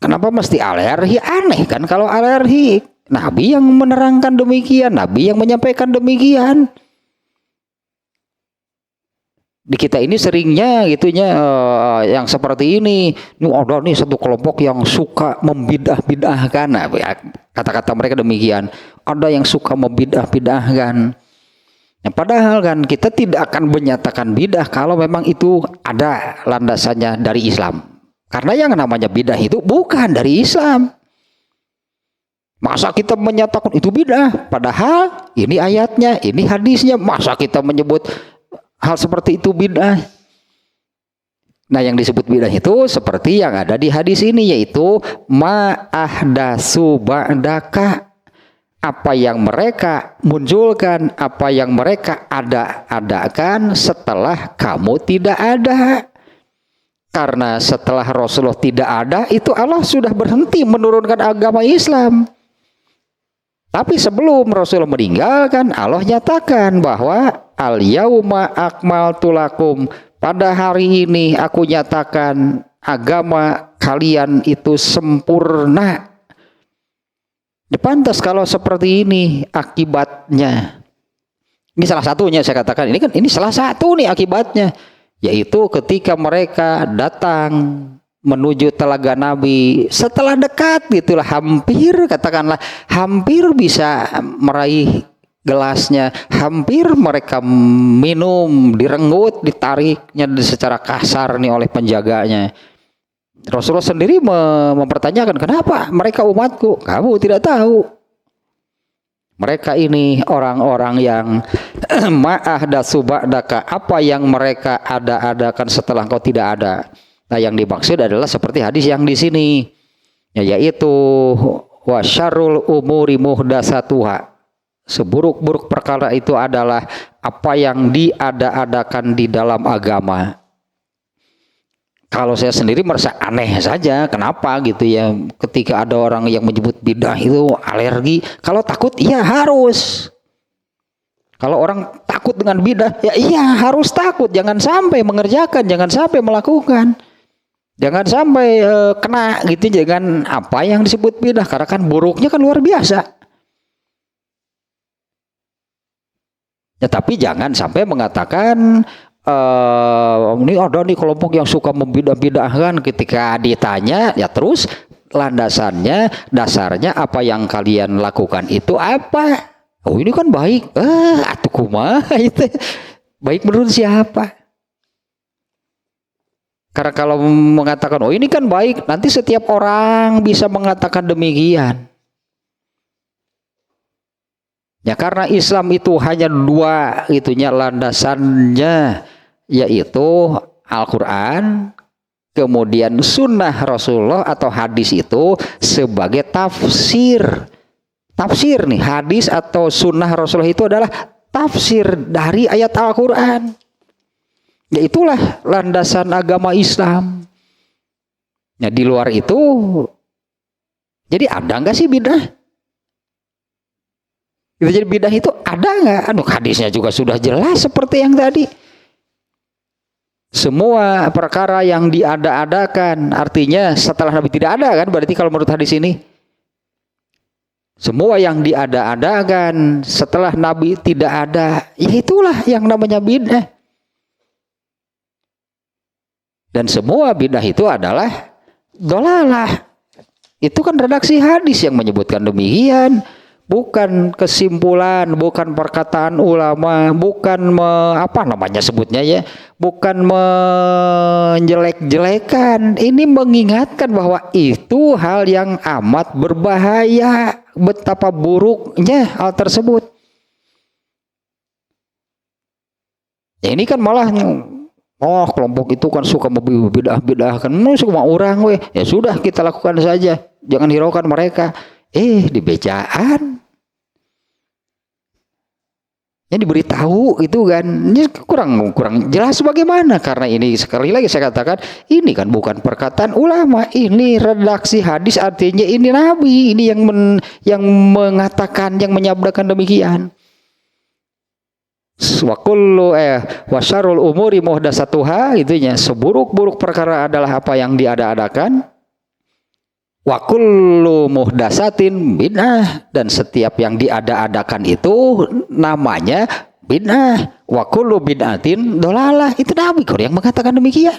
Kenapa mesti alergi? Aneh kan kalau alergi. Nabi yang menerangkan demikian, Nabi yang menyampaikan demikian. Di kita ini seringnya gitunya yang seperti ini ada nih satu kelompok yang suka membidah-bidahkan. Nah, kata-kata mereka demikian. Ada yang suka membidah-bidahkan. Nah, padahal kan kita tidak akan menyatakan bidah kalau memang itu ada landasannya dari Islam. Karena yang namanya bidah itu bukan dari Islam. Masa kita menyatakan itu bidah? Padahal ini ayatnya, ini hadisnya. Masa kita menyebut hal seperti itu bidah? Nah, yang disebut bidah itu seperti yang ada di hadis ini, yaitu ma ahdatsu ba'daka, apa yang mereka munculkan, apa yang mereka adakan setelah kamu tidak ada. Karena setelah Rasulullah tidak ada, itu Allah sudah berhenti menurunkan agama Islam. Tapi sebelum Rasulullah meninggalkan, Allah nyatakan bahwa al-yauma akmaltu lakum, pada hari ini aku nyatakan agama kalian itu sempurna. Ya, pantas kalau seperti ini akibatnya. Ini salah satunya saya katakan, ini salah satu nih akibatnya. Yaitu ketika mereka datang menuju telaga Nabi setelah dekat gitulah, katakanlah hampir bisa meraih gelasnya, hampir mereka minum, direnggut, ditariknya secara kasar nih oleh penjaganya. Rasulullah sendiri mempertanyakan, kenapa mereka umatku? Kamu tidak tahu. Mereka ini orang-orang yang ma'ahdatsu ba'daka, apa yang mereka adakan setelah engkau tidak ada. Nah, yang dimaksud adalah seperti hadis yang di sini, yaitu wasyarrul umuri muhdatsatuha. Seburuk-buruk perkara itu adalah apa yang diada-adakan di dalam agama. Kalau saya sendiri merasa aneh saja, kenapa gitu ya, ketika ada orang yang menyebut bidah itu alergi. Kalau takut, iya harus. Kalau orang takut dengan bidah, ya iya harus takut. Jangan sampai mengerjakan, jangan sampai melakukan, jangan sampai kena gitu, jangan apa yang disebut bidah, karena kan buruknya kan luar biasa. Ya, tapi jangan sampai mengatakan ini ada nih kelompok yang suka membidah-bidahkan. Ketika ditanya, ya terus dasarnya apa yang kalian lakukan itu apa? Oh, ini kan baik. Atuh kumaha itu? Baik menurut siapa? Karena kalau mengatakan oh ini kan baik, nanti setiap orang bisa mengatakan demikian. Ya, karena Islam itu hanya dua itunya landasannya, yaitu Al-Quran, kemudian sunnah Rasulullah atau hadis itu sebagai tafsir. Tafsir nih, hadis atau sunnah Rasulullah itu adalah tafsir dari ayat Al-Quran. Ya, itulah landasan agama Islam. Ya, di luar itu, jadi ada nggak sih bidah? Itu jadi bidah itu ada nggak? Hadisnya juga sudah jelas seperti yang tadi. Semua perkara yang diada-adakan, artinya setelah Nabi tidak ada kan? Berarti kalau menurut hadis ini, semua yang diada-adakan setelah Nabi tidak ada, ya itulah yang namanya bidah. Dan semua bidah itu adalah dolalah. Itu kan redaksi hadis yang menyebutkan demikian. Bukan kesimpulan, bukan perkataan ulama, bukan sebutnya ya, bukan menjelek-jelekan. Ini mengingatkan bahwa itu hal yang amat berbahaya, betapa buruknya hal tersebut. Ya, ini kan malah kelompok itu kan suka membidah-bidahkan, semua orang weh. Ya sudah, kita lakukan saja, jangan hiraukan mereka. Di bejaan ya diberitahu itu kan, ini kurang jelas bagaimana. Karena ini sekali lagi saya katakan, ini kan bukan perkataan ulama, ini redaksi hadis, artinya ini Nabi, ini yang mengatakan, yang menyabdakan demikian. Wasyarul umuri muhdatsatuha, itunya seburuk-buruk perkara adalah apa yang diada-adakan. Wa kullu muhdatsatin bid'ah, dan setiap yang diada-adakan itu namanya bid'ah. Wa kullu bid'atin dolalah, itu Nabi kok yang mengatakan demikian.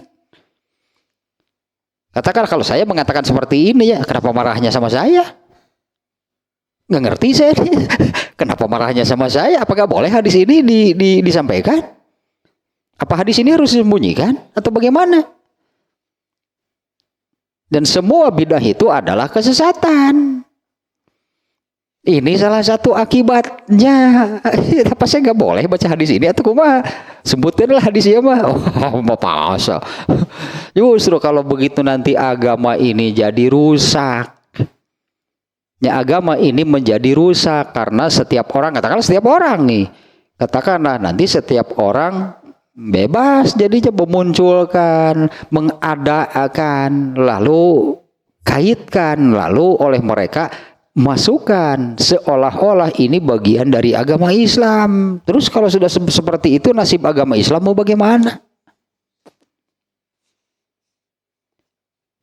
Katakan kalau saya mengatakan seperti ini, ya kenapa marahnya sama saya? Nggak ngerti saya. Kenapa marahnya sama saya? Apakah boleh hadis ini disampaikan? Apa hadis ini harus disembunyikan atau bagaimana? Dan semua bidah itu adalah kesesatan. Ini salah satu akibatnya. Apa saya nggak boleh baca hadis ini atau kumaha? Sebutinlah hadisnya mah. Masa. Justru kalau begitu nanti agama ini jadi rusak. Ya, agama ini menjadi rusak karena setiap orang, katakanlah setiap orang nih, katakanlah nanti setiap orang bebas jadinya memunculkan, mengadakan, lalu kaitkan, lalu oleh mereka masukkan seolah-olah ini bagian dari agama Islam. Terus kalau sudah seperti itu, nasib agama Islam mau bagaimana?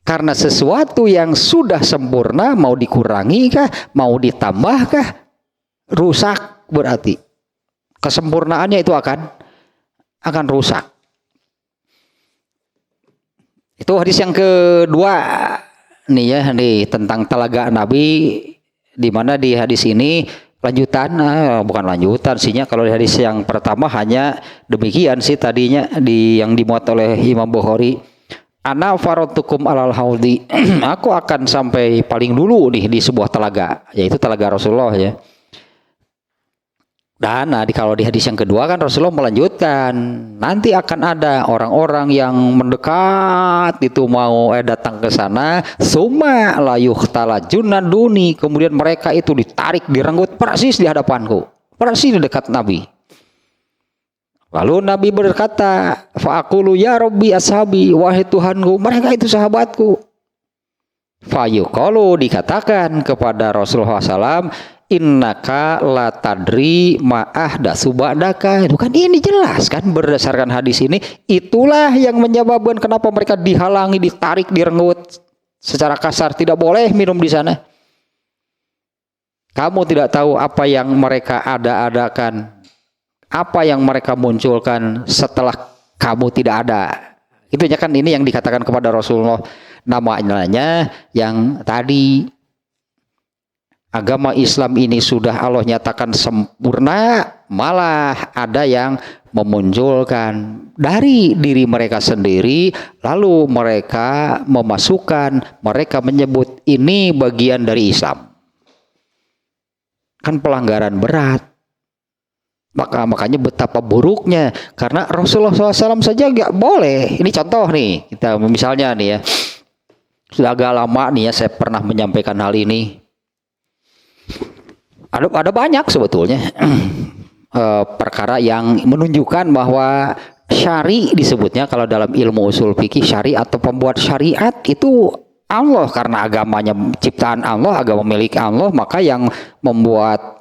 Karena sesuatu yang sudah sempurna mau dikurangi kah, mau ditambah kah, rusak berarti. Kesempurnaannya itu akan rusak. Itu hadis yang kedua nih ya, nih tentang telaga Nabi, di mana di hadis ini lanjutan, bukan lanjutan sihnya, kalau di hadis yang pertama hanya demikian sih tadinya yang dimuat oleh Imam Bukhari. Ana faradtukum alal haudi. Aku akan sampai paling dulu nih di sebuah telaga, yaitu telaga Rasulullah ya. Dan kalau di hadis yang kedua kan Rasulullah melanjutkan, nanti akan ada orang-orang yang mendekat itu mau datang ke sana, summa la yuhtala junaduni, kemudian mereka itu ditarik, direnggut persis di hadapanku, persis di dekat Nabi. Lalu Nabi berkata, fa'aqulu ya Rabbi ashabi, wahai Tuhanku, mereka itu sahabatku. Fayuqalu, dikatakan kepada Rasulullah SAW, innaka la tadri ma'ahdatsu ba'daka. Itu kan ini jelas kan berdasarkan hadis ini, itulah yang menyebabkan kenapa mereka dihalangi, ditarik, direnggut secara kasar, tidak boleh minum di sana. Kamu tidak tahu apa yang mereka ada-adakan, apa yang mereka munculkan setelah kamu tidak ada. Itu kan ini yang dikatakan kepada Rasulullah, namanya yang tadi agama Islam ini sudah Allah nyatakan sempurna, malah ada yang memunculkan dari diri mereka sendiri, lalu mereka memasukkan, mereka menyebut ini bagian dari Islam. Kan pelanggaran berat. Makanya betapa buruknya, karena Rasulullah SAW saja nggak boleh. Ini contoh nih, kita misalnya nih ya, sudah agak lama nih ya saya pernah menyampaikan hal ini. Ada banyak sebetulnya perkara yang menunjukkan bahwa syari disebutnya kalau dalam ilmu usul fikih, syari atau pembuat syariat itu Allah, karena agamanya ciptaan Allah, agama milik Allah, maka yang membuat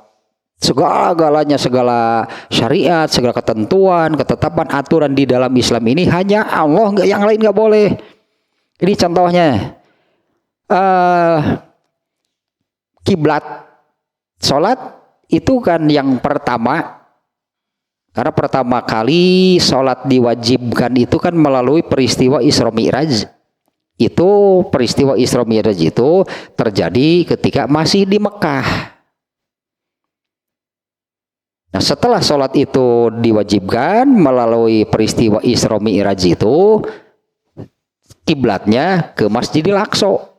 segala-galanya, segala syariat, segala ketentuan, ketetapan, aturan di dalam Islam ini hanya Allah, yang lain nggak boleh. Ini contohnya kiblat sholat itu kan yang pertama, karena pertama kali sholat diwajibkan itu kan melalui peristiwa Isra Mi'raj. Itu peristiwa Isra Mi'raj itu terjadi ketika masih di Mekah. Nah, setelah sholat itu diwajibkan melalui peristiwa Isra Mi'raj itu, kiblatnya ke Masjidil Aqsa.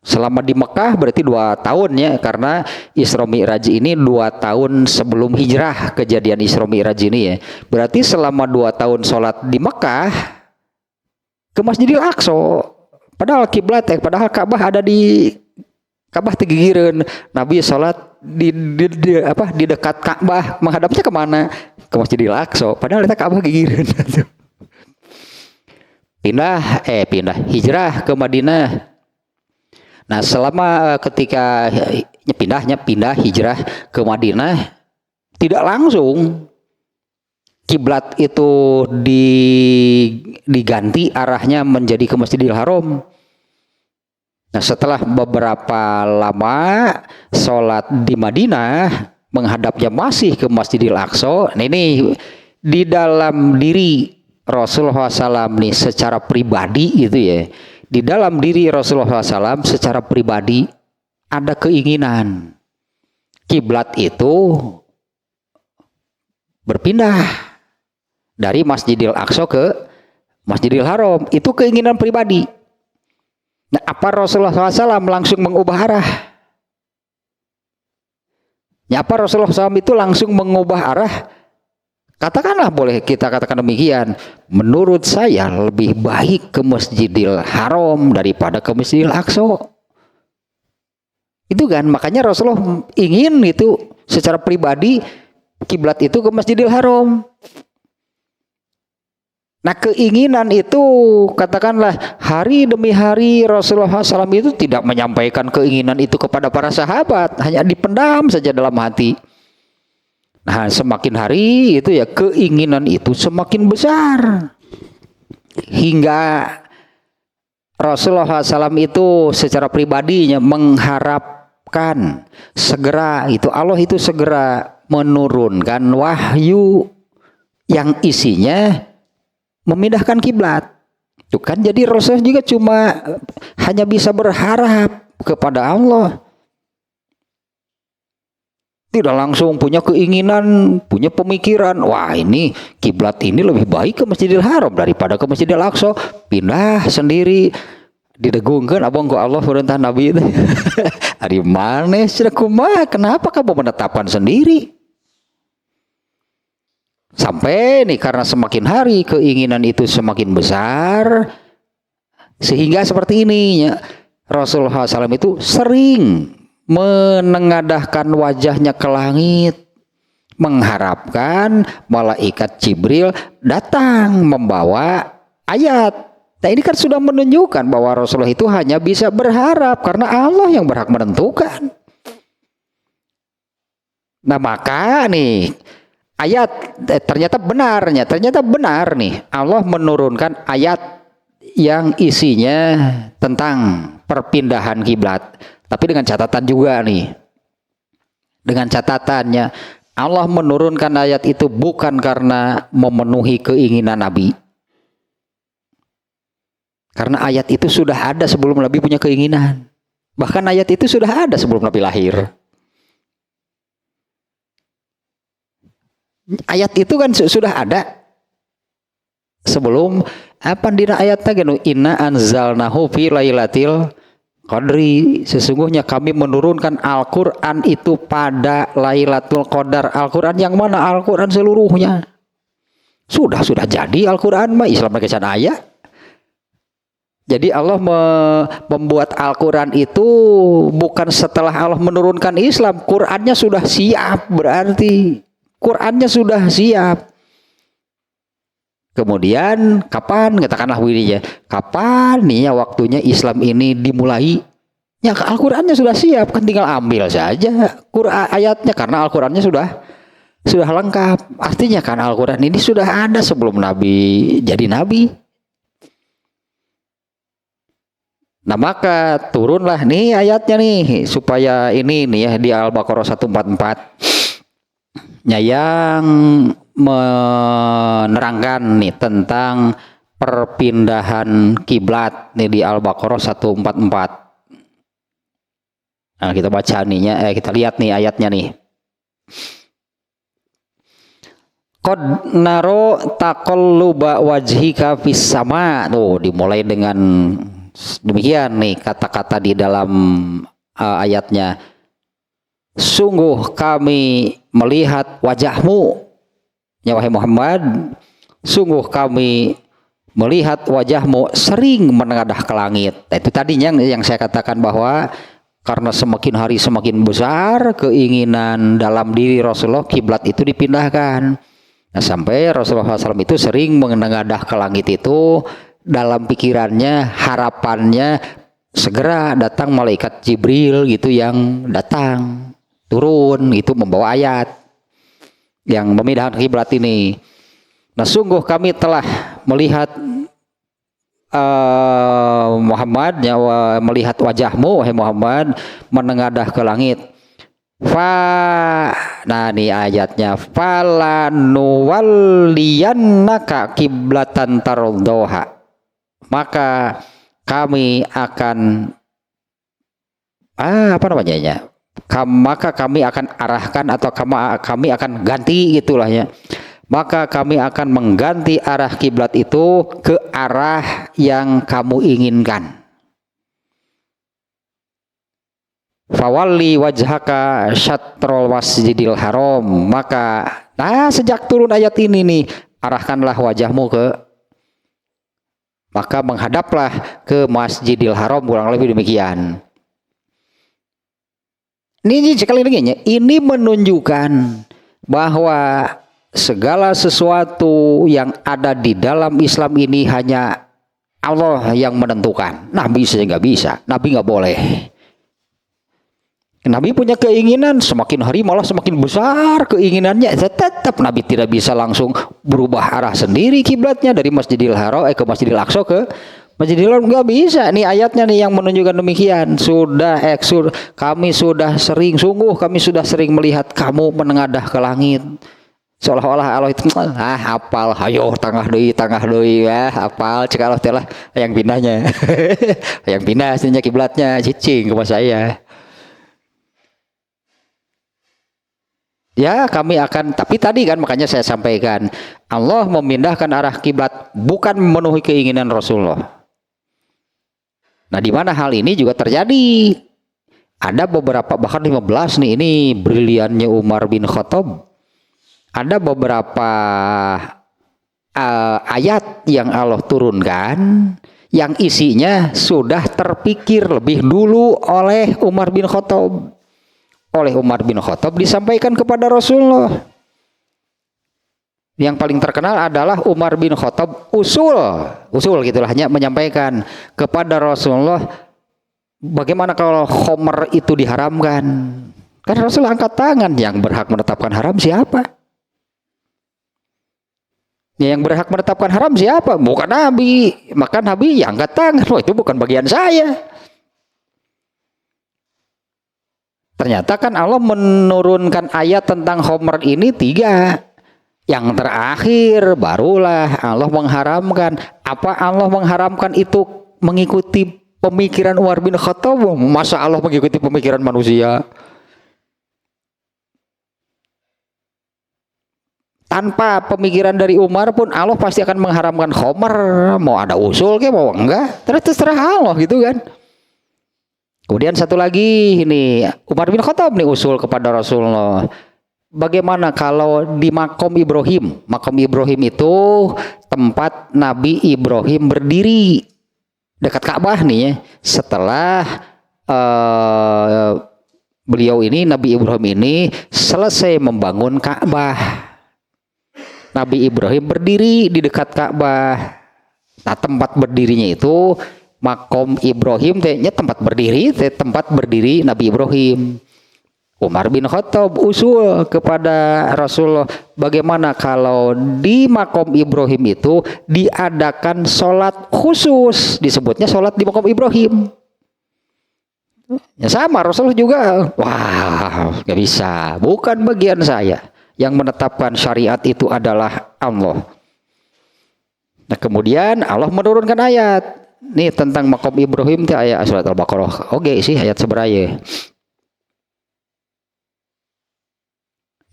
Selama di Mekah berarti 2 tahun ya, karena Isra Mi'raj ini 2 tahun sebelum hijrah kejadian Isra Mi'raj ini ya. Berarti selama 2 tahun sholat di Mekah ke Masjidil Aqsa. Padahal kiblat padahal Ka'bah ada di Ka'bah tegigireun. Nabi sholat di dekat Ka'bah, menghadapnya kemana? Ke Masjidil Aqsa. Padahal kita Ka'bah gigireun. Pindah hijrah ke Madinah. Nah, selama ketika pindah hijrah ke Madinah, tidak langsung kiblat itu diganti arahnya menjadi ke Masjidil Haram. Nah, setelah beberapa lama sholat di Madinah, menghadapnya masih ke Masjidil Aqsa. Nah, ini di dalam diri Rasulullah SAW nih secara pribadi gitu ya. Di dalam diri Rasulullah SAW secara pribadi ada keinginan kiblat itu berpindah dari Masjidil Aqsa ke Masjidil Haram. Itu keinginan pribadi. Nah, apa Rasulullah SAW langsung mengubah arah? Ya, apa Rasulullah SAW itu langsung mengubah arah? Katakanlah, boleh kita katakan demikian. Menurut saya lebih baik ke Masjidil Haram daripada ke Masjidil Aqsa. Itu kan makanya Rasulullah ingin itu secara pribadi kiblat itu ke Masjidil Haram. Nah keinginan itu katakanlah hari demi hari Rasulullah SAW itu tidak menyampaikan keinginan itu kepada para sahabat, hanya dipendam saja dalam hati. Nah semakin hari itu ya keinginan itu semakin besar hingga Rasulullah SAW itu secara pribadinya mengharapkan segera itu Allah itu segera menurunkan wahyu yang isinya memindahkan kiblat. Tuh kan jadi Rasul juga cuma hanya bisa berharap kepada Allah. Tidak langsung punya keinginan, punya pemikiran, wah ini kiblat ini lebih baik ke Masjidil Haram daripada ke Masjidil Aqsa. Pindah sendiri didegungkan abang ku Allah perintah Nabi itu. Ari maneh cenah kumaha? Kenapa kamu menetapkan sendiri? Sampai nih karena semakin hari keinginan itu semakin besar sehingga seperti ini ya, Rasulullah SAW itu sering menengadahkan wajahnya ke langit mengharapkan malaikat Jibril datang membawa ayat. Nah ini kan sudah menunjukkan bahwa Rasulullah itu hanya bisa berharap karena Allah yang berhak menentukan. Nah maka nih ayat ternyata benar nih Allah menurunkan ayat yang isinya tentang perpindahan kiblat, tapi dengan catatan juga nih, dengan catatannya Allah menurunkan ayat itu bukan karena memenuhi keinginan Nabi, karena ayat itu sudah ada sebelum Nabi punya keinginan, bahkan ayat itu sudah ada sebelum Nabi lahir. Ayat itu kan sudah ada sebelum apa dina ayatnya gitu, inna anzalnahu fi lailatil qadri, sesungguhnya kami menurunkan Al-Qur'an itu pada Lailatul Qadar. Al-Qur'an yang mana? Al-Qur'an seluruhnya. Sudah jadi Al-Qur'an mah Islam kesan ayat. Jadi Allah membuat Al-Qur'an itu bukan setelah Allah menurunkan Islam, Qur'annya sudah siap berarti. Qur'annya sudah siap. Kemudian kapan katakanlah wirinya, kapan nih ya waktunya Islam ini dimulai? Ya Al-Qur'annya sudah siap, kan tinggal ambil saja Qur'an ayatnya karena Al-Qur'annya sudah lengkap. Artinya kan Al-Qur'an ini sudah ada sebelum Nabi jadi nabi. Nah maka turunlah nih ayatnya nih supaya ini nih ya di Al-Baqarah 144 yang menerangkan nih tentang perpindahan kiblat nih di Al-Baqarah 144. Nah, kita baca nih kita lihat nih ayatnya nih. Qad naro taqalluba wajhika fis sama. Tuh dimulai dengan demikian nih kata-kata di dalam ayatnya. Sungguh kami melihat wajahmu ya wahai Muhammad, sungguh kami melihat wajahmu sering menengadah ke langit. Nah, itu tadinya yang saya katakan bahwa karena semakin hari semakin besar keinginan dalam diri Rasulullah, kiblat itu dipindahkan. Nah, sampai Rasulullah SAW itu sering menengadah ke langit itu dalam pikirannya, harapannya segera datang malaikat Jibril gitu yang datang turun itu membawa ayat yang memindahkan kiblat ini. Nah sungguh kami telah melihat Muhammad melihat wajahmu wahai Muhammad menengadah ke langit. Nah ini ayatnya, falanuwalliyannaka kiblatan tardhaha, maka kami akan maka kami akan arahkan atau kami akan ganti gitulah ya. Maka kami akan mengganti arah kiblat itu ke arah yang kamu inginkan. Fawalli wajhaka syatrul masjidil haram, maka sejak turun ayat ini nih, arahkanlah wajahmu maka menghadaplah ke Masjidil Haram, kurang lebih demikian. Ini sekali lagi ya, ini menunjukkan bahwa segala sesuatu yang ada di dalam Islam ini hanya Allah yang menentukan. Nabi saja nggak bisa, Nabi nggak boleh. Nabi punya keinginan, semakin hari malah semakin besar keinginannya. Tetap Nabi tidak bisa langsung berubah arah sendiri kiblatnya dari Masjidil Haram ke Masjidil Aqsa ke Masjidil Haram, nggak bisa. Nih ayatnya nih yang menunjukkan demikian. Kami sudah sering melihat kamu menengadah ke langit. Seolah-olah Allah itu hafal, ayo tengah deui ya, hafal cek Allah telah yang pindahnya. Yang pindah aslinya kiblatnya cicing ke saya. Ya kami akan, tapi tadi kan makanya saya sampaikan Allah memindahkan arah kiblat bukan memenuhi keinginan Rasulullah. Nah di mana hal ini juga terjadi. Ada beberapa, bahkan 15 nih, ini briliannya Umar bin Khattab. Ada beberapa ayat yang Allah turunkan yang isinya sudah terpikir lebih dulu oleh Umar bin Khattab. Oleh Umar bin Khattab disampaikan kepada Rasulullah. Yang paling terkenal adalah Umar bin Khattab usul gitulah, hanya menyampaikan kepada Rasulullah bagaimana kalau khamr itu diharamkan. Kan Rasul angkat tangan, yang berhak menetapkan haram siapa? Yang berhak menetapkan haram siapa? Bukan Nabi. Maka Nabi yang angkat tangan, wah itu bukan bagian saya. Ternyata kan Allah menurunkan ayat tentang khamr ini 3. Yang terakhir barulah Allah mengharamkan. Apa Allah mengharamkan itu mengikuti pemikiran Umar bin Khattab? Masa Allah mengikuti pemikiran manusia? Tanpa pemikiran dari Umar pun Allah pasti akan mengharamkan khamr. Mau ada usul ke mau enggak, terserah Allah gitu kan. Kemudian satu lagi ini Umar bin Khattab nih usul kepada Rasulullah. Bagaimana kalau di makom Ibrahim? Makom Ibrahim itu tempat Nabi Ibrahim berdiri dekat Ka'bah nih ya. Setelah beliau ini, Nabi Ibrahim ini selesai membangun Ka'bah. Nabi Ibrahim berdiri di dekat Ka'bah. Nah tempat berdirinya itu makom Ibrahim, tempat berdiri Nabi Ibrahim. Umar bin Khattab usul kepada Rasulullah, bagaimana kalau di makom Ibrahim itu diadakan sholat khusus, disebutnya sholat di makom Ibrahim. Ya sama, Rasulullah juga, wah gak bisa, bukan bagian saya. Yang menetapkan syariat itu adalah Allah. Nah kemudian Allah menurunkan ayat nih tentang makom Ibrahim, ayat surat Al-Baqarah. Oke sih ayat seberaya.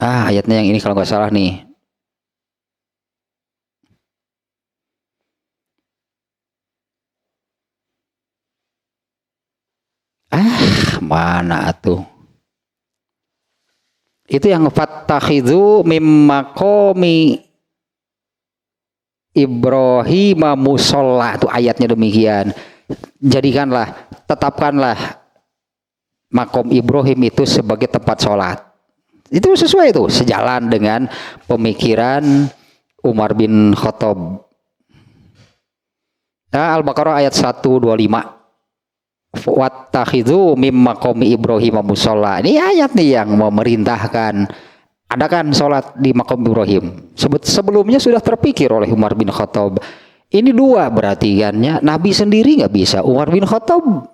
Ayatnya yang ini kalau nggak salah nih. Mana tuh? Itu yang fattakhidhu mim maqami Ibrahim musalla, itu ayatnya demikian. Tetapkanlah makom Ibrahim itu sebagai tempat sholat. Itu sesuai, itu sejalan dengan pemikiran Umar bin Khattab. Al-Baqarah ayat 125. Wattakhidhu mim maqami Ibrahim musalla. Ini ayat nih yang memerintahkan adakan sholat di makom Ibrahim. Sebelumnya sudah terpikir oleh Umar bin Khattab. Ini 2 berarti kan ya. Nabi sendiri nggak bisa. Umar bin Khattab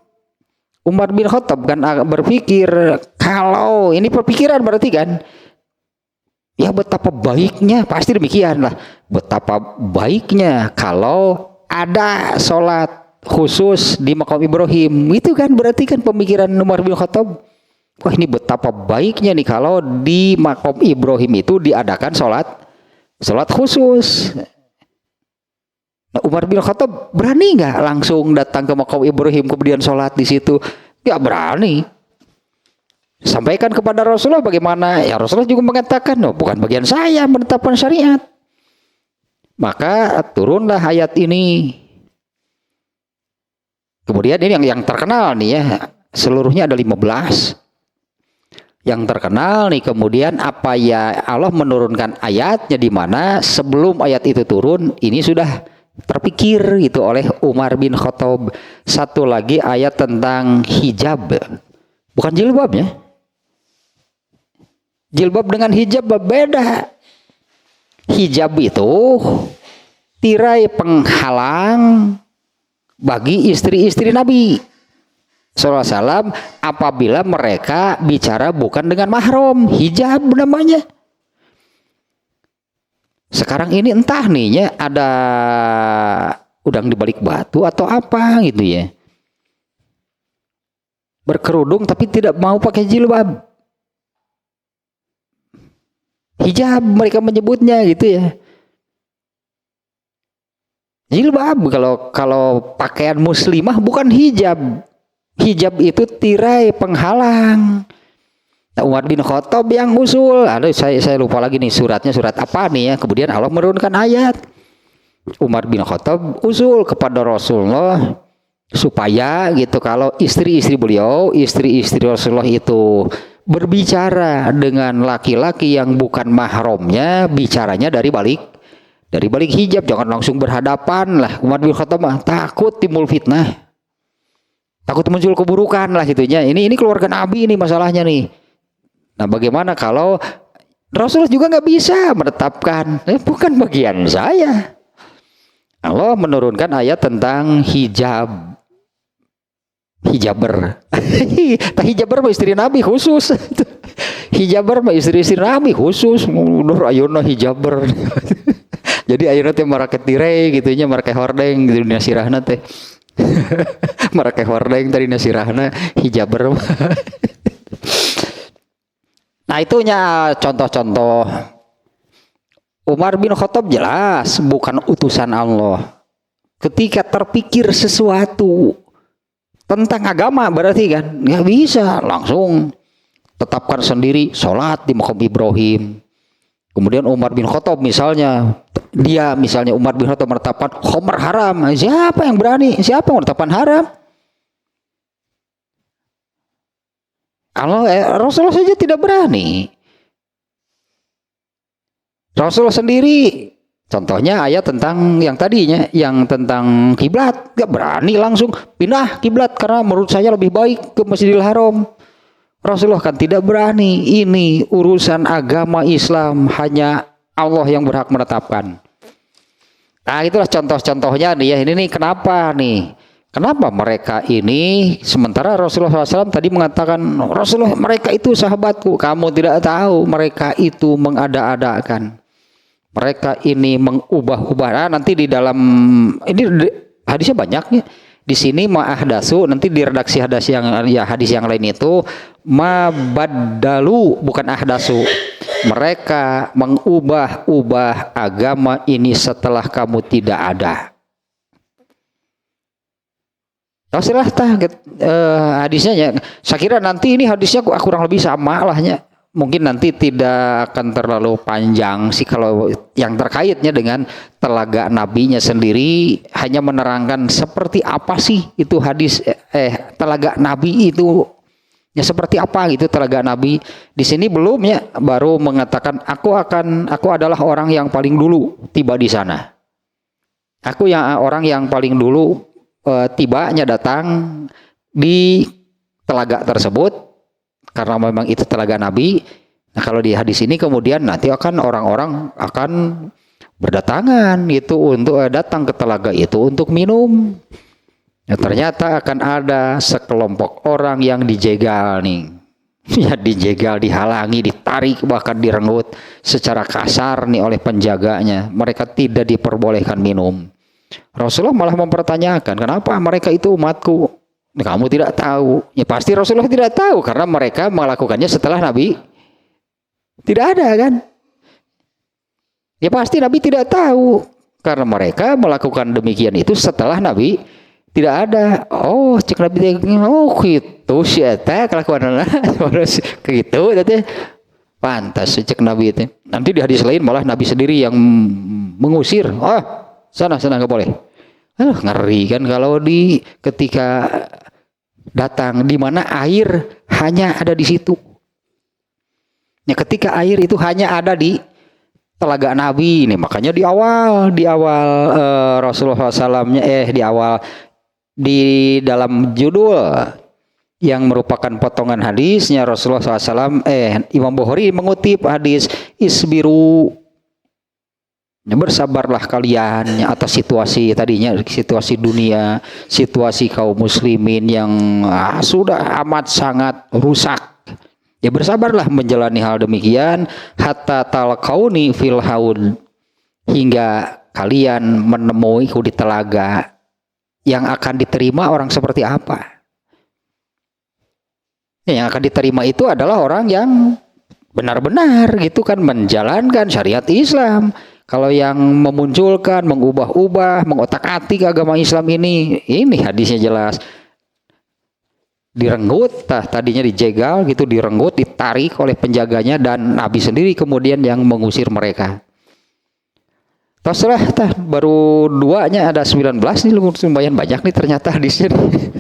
kan berpikir, kalau ini perpikiran berarti kan, ya betapa baiknya, pasti demikian lah, betapa baiknya kalau ada sholat khusus di makam Ibrahim. Itu kan berarti kan pemikiran Umar bin Khattab, wah ini betapa baiknya nih kalau di makam Ibrahim itu diadakan sholat khusus. Nah, Umar bin Khattab berani nggak langsung datang ke makam Ibrahim kemudian sholat di situ? Nggak berani. Sampaikan kepada Rasulullah bagaimana? Ya Rasulullah juga mengatakan, bukan bagian saya menetapkan syariat. Maka turunlah ayat ini. Kemudian ini yang terkenal nih ya, seluruhnya ada 15. yang terkenal nih, kemudian apa ya, Allah menurunkan ayatnya di mana sebelum ayat itu turun ini sudah terpikir gitu oleh Umar bin Khattab. Satu lagi ayat tentang hijab, bukan jilbabnya. Jilbab dengan hijab beda. Hijab itu tirai penghalang bagi istri-istri Nabi SAW apabila mereka bicara bukan dengan mahram, hijab namanya. Sekarang ini entah nih ya, ada udang di balik batu atau apa gitu ya. Berkerudung tapi tidak mau pakai jilbab. Hijab mereka menyebutnya gitu ya. Jilbab kalau pakaian muslimah bukan hijab. Hijab itu tirai penghalang. Nah, Umar bin Khattab yang usul. Aduh, saya lupa lagi nih suratnya, surat apa nih ya. Kemudian Allah menurunkan ayat. Umar bin Khattab usul kepada Rasulullah supaya gitu kalau istri-istri beliau, istri-istri Rasulullah itu berbicara dengan laki-laki yang bukan mahramnya, bicaranya dari balik hijab, jangan langsung berhadapan lah. Umar bin Khattab takut timbul fitnah. Takut muncul keburukan lah gitunya. Ini keluarga Nabi ini masalahnya nih. Nah, bagaimana kalau Rasulullah juga nggak bisa menetapkan? Bukan bagian saya. Allah menurunkan ayat tentang hijab. Hijaber. Hijaber mah istri Nabi khusus. Hijaber mah istri-istri Nabi khusus. Nur ayeuna hijaber. Jadi ayeuna teh marake tirai gitunya, marake hordeng di dunia sirahna teh. Marake hordeng tadi nasirahna hijaber. Nah, itunya contoh-contoh. Umar bin Khattab jelas bukan utusan Allah. Ketika terpikir sesuatu tentang agama berarti kan nggak bisa langsung tetapkan sendiri sholat di makam Ibrahim. Kemudian Umar bin Khattab misalnya Umar bin Khattab menetapkan khamr haram. Siapa yang berani? Siapa yang menetapkan haram? Rasulullah saja tidak berani. Rasulullah sendiri, contohnya ayat tentang yang tadinya, yang tentang kiblat, gak berani langsung pindah kiblat karena menurut saya lebih baik ke Masjidil Haram. Rasulullah kan tidak berani. Ini urusan agama Islam, hanya Allah yang berhak menetapkan. Nah, itulah contoh-contohnya nih ya. Ini nih kenapa nih? Kenapa mereka ini, sementara Rasulullah SAW tadi mengatakan, Rasulullah mereka itu sahabatku. Kamu tidak tahu mereka itu mengada-adakan. Mereka ini mengubah-ubah. Nah, nanti di dalam ini hadisnya banyaknya. Di sini ma'ahdasu, nanti di redaksi hadis yang lain itu mabaddalu, bukan ahdasu. Mereka mengubah-ubah agama ini setelah kamu tidak ada. Rasulullah hadisnya ya. Saya kira nanti ini hadisnya kurang lebih sama lahnya. Mungkin nanti tidak akan terlalu panjang sih kalau yang terkaitnya dengan telaga nabinya sendiri, hanya menerangkan seperti apa sih itu hadis telaga nabi itu ya, seperti apa gitu telaga nabi. Di sini belum ya, baru mengatakan aku adalah orang yang paling dulu tiba di sana. Aku orang yang paling dulu tibanya datang di telaga tersebut. Karena memang itu telaga Nabi. Nah, kalau di hadis ini kemudian nanti akan orang-orang akan berdatangan itu untuk datang ke telaga itu untuk minum. Ya, ternyata akan ada sekelompok orang yang dijegal nih. Ya, dijegal, dihalangi, ditarik, bahkan direnggut secara kasar nih oleh penjaganya. Mereka tidak diperbolehkan minum. Rasulullah malah mempertanyakan, kenapa mereka itu umatku? Kamu tidak tahu. Ya pasti Rasulullah tidak tahu karena mereka melakukannya setelah Nabi tidak ada kan. Ya pasti Nabi tidak tahu karena mereka melakukan demikian itu setelah Nabi tidak ada. Oh, cek Nabi gitu sih eta kelakuan gitu tadi. Pantas cek Nabi itu. Nanti di hadis lain malah Nabi sendiri yang mengusir. Oh, sana enggak boleh. Ngeri kan kalau ketika datang di mana air hanya ada di situ. Ya, ketika air itu hanya ada di telaga Nabi ini, makanya di awal Rasulullah SAW-nya di awal di dalam judul yang merupakan potongan hadisnya Rasulullah SAW, Imam Bukhari mengutip hadis isbiru, bersabarlah kalian atas situasi tadinya, situasi dunia, situasi kaum muslimin yang sudah amat sangat rusak. Ya bersabarlah menjalani hal demikian hatta talqauni fil haud, hingga kalian menemuiku di telaga. Yang akan diterima orang seperti apa? Yang akan diterima itu adalah orang yang benar-benar gitu kan menjalankan syariat Islam. Kalau yang memunculkan, mengubah-ubah, mengotak-atik agama Islam ini hadisnya jelas. Direnggut, tadinya dijegal gitu, direnggut, ditarik oleh penjaganya, dan Nabi sendiri kemudian yang mengusir mereka. Terserah baru duanya ada 19 nih, lumayan banyak nih ternyata hadisnya nih.